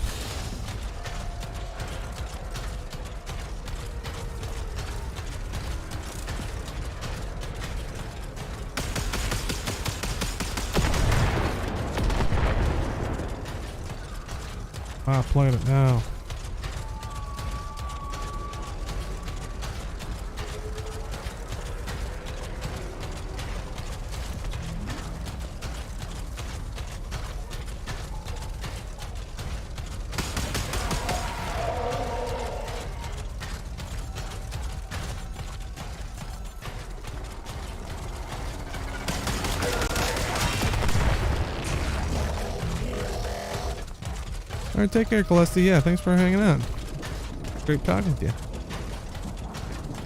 I played it now. Alright, take care, Celeste. Yeah, thanks for hanging out. Great talking to you.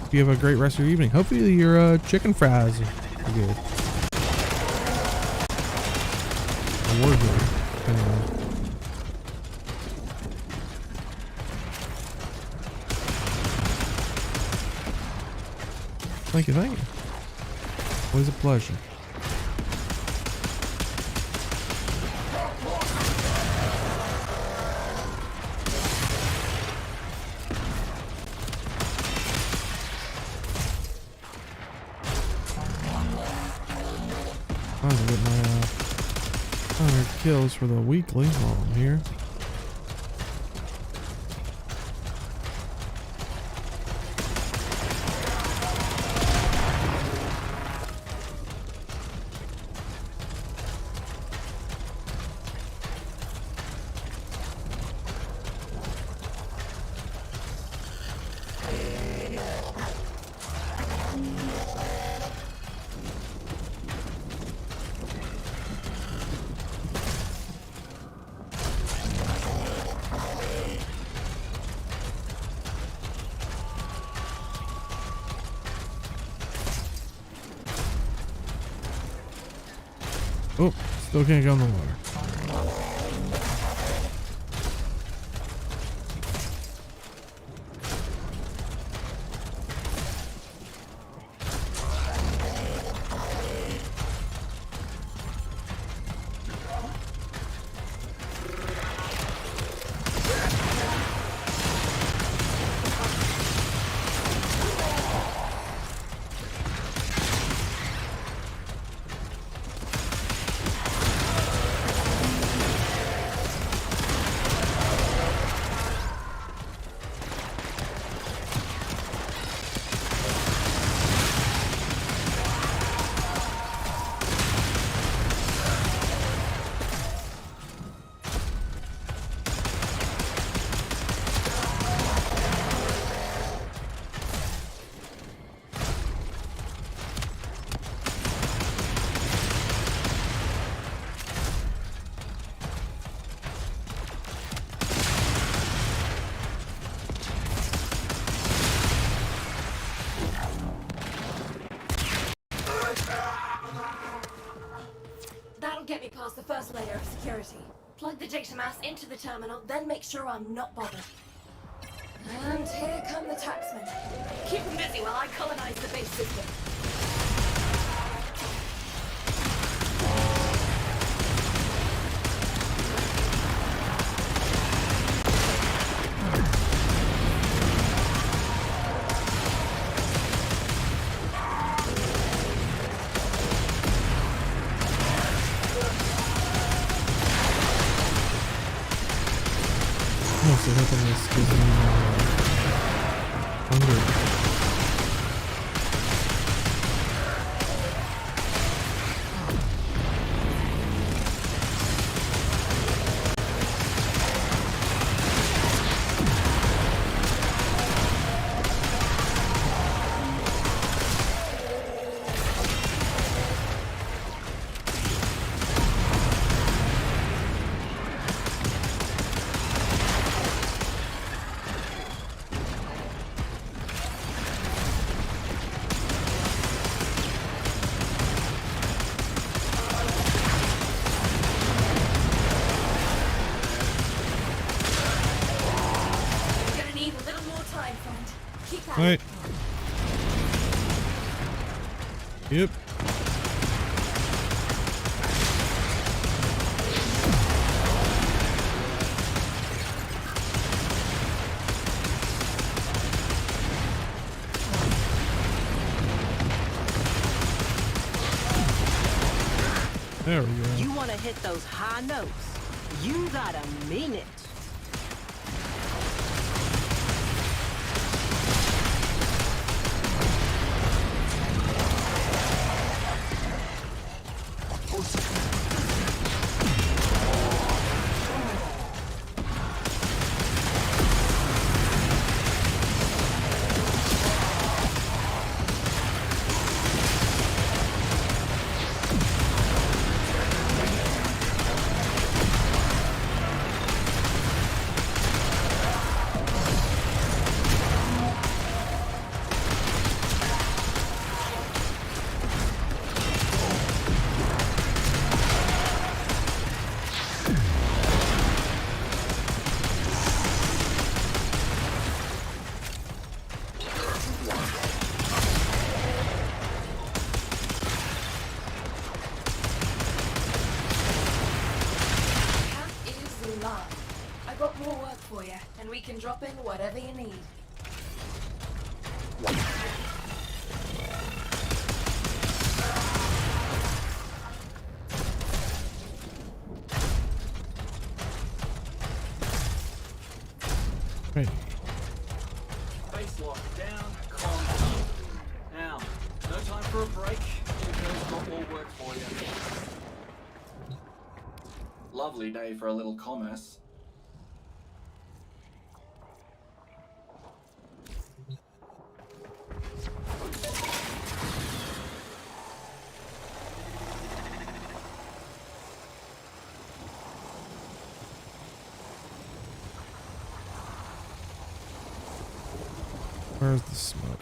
Hope you have a great rest of your evening. Hopefully your chicken fries are good. Or were good. Anyway. Thank you, thank you. Always a pleasure. I'm gonna get my 100 kills for the weekly while I'm here. Oh, still can't go in the water. That'll get me past the first layer of security. Plug the data mass into the terminal, then make sure I'm not bothered. And here come the taxmen. Keep them busy while I colonize the base system. Oh, so hoping this gives me hunger. Alright. Yep. There we go. You want to hit those high notes? You gotta mean it. got more work for you, and we can drop in whatever you need. Right. Base lock down, comms up. Now, no time for a break. Inco's got more work for you. Lovely day for a little commerce. Where's the smoke?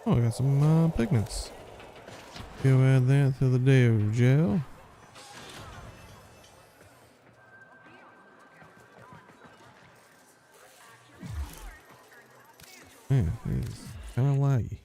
Oh, I got some pigments. Go add that to the dev gel. Man, it is kind of laggy.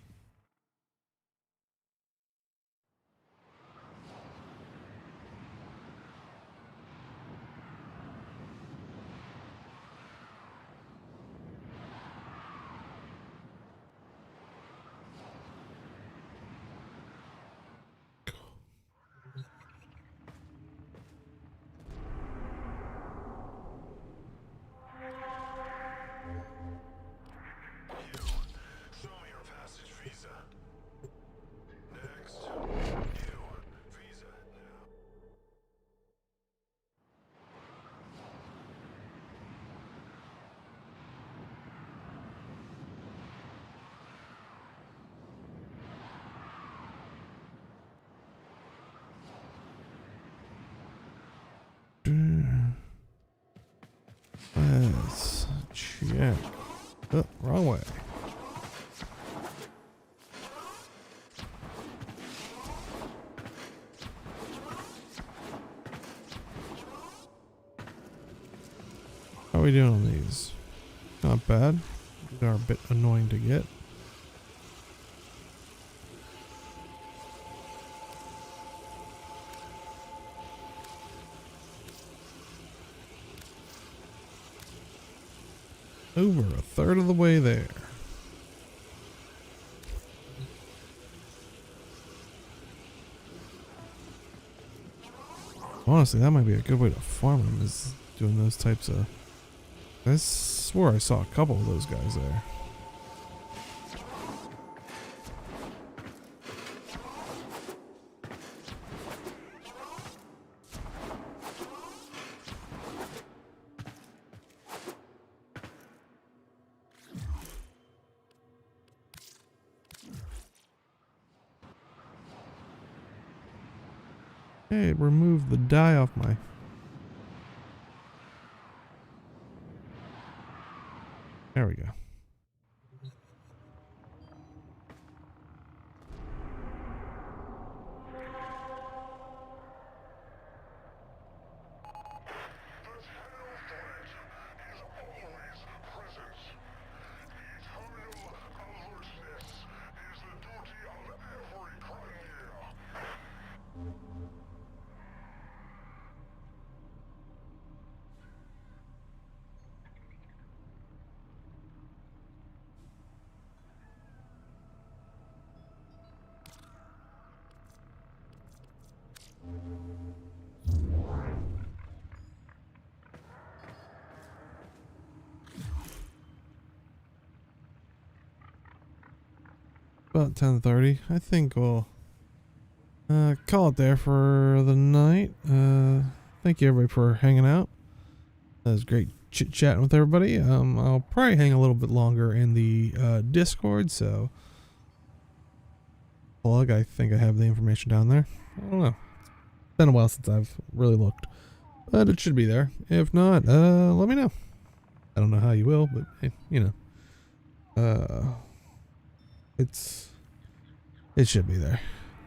Let's check. Oh, wrong way. How are we doing on these? Not bad. These are a bit annoying to get. Over a third of the way there. Honestly, that might be a good way to farm them, is doing those types of... I swore I saw a couple of those guys there. Hey, remove the dye off my... There we go. About 10:30. I think we'll call it there for the night. Thank you everybody for hanging out. That was great chit-chatting with everybody. I'll probably hang a little bit longer in the Discord, so plug. I think I have the information down there. I don't know. It's been a while since I've really looked, but it should be there. If not, let me know. I don't know how you will, but hey, you know, it should be there.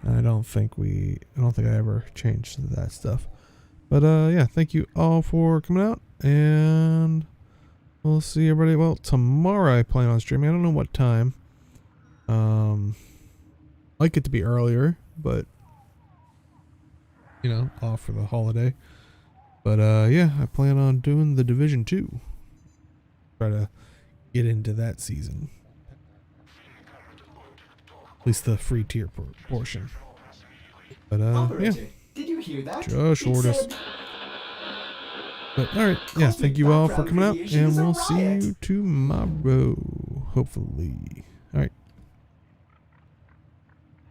I don't think I ever changed that stuff. But yeah, thank you all for coming out, and we'll see everybody. Well, tomorrow I plan on streaming. I don't know what time. Like it to be earlier, but you know, off for the holiday. But yeah, I plan on doing the Division 2. Try to get into that season. At least the free tier portion. But yeah. Did you hear that? Just shortest. But alright, yeah, thank you all for coming out, and we'll see you tomorrow, hopefully.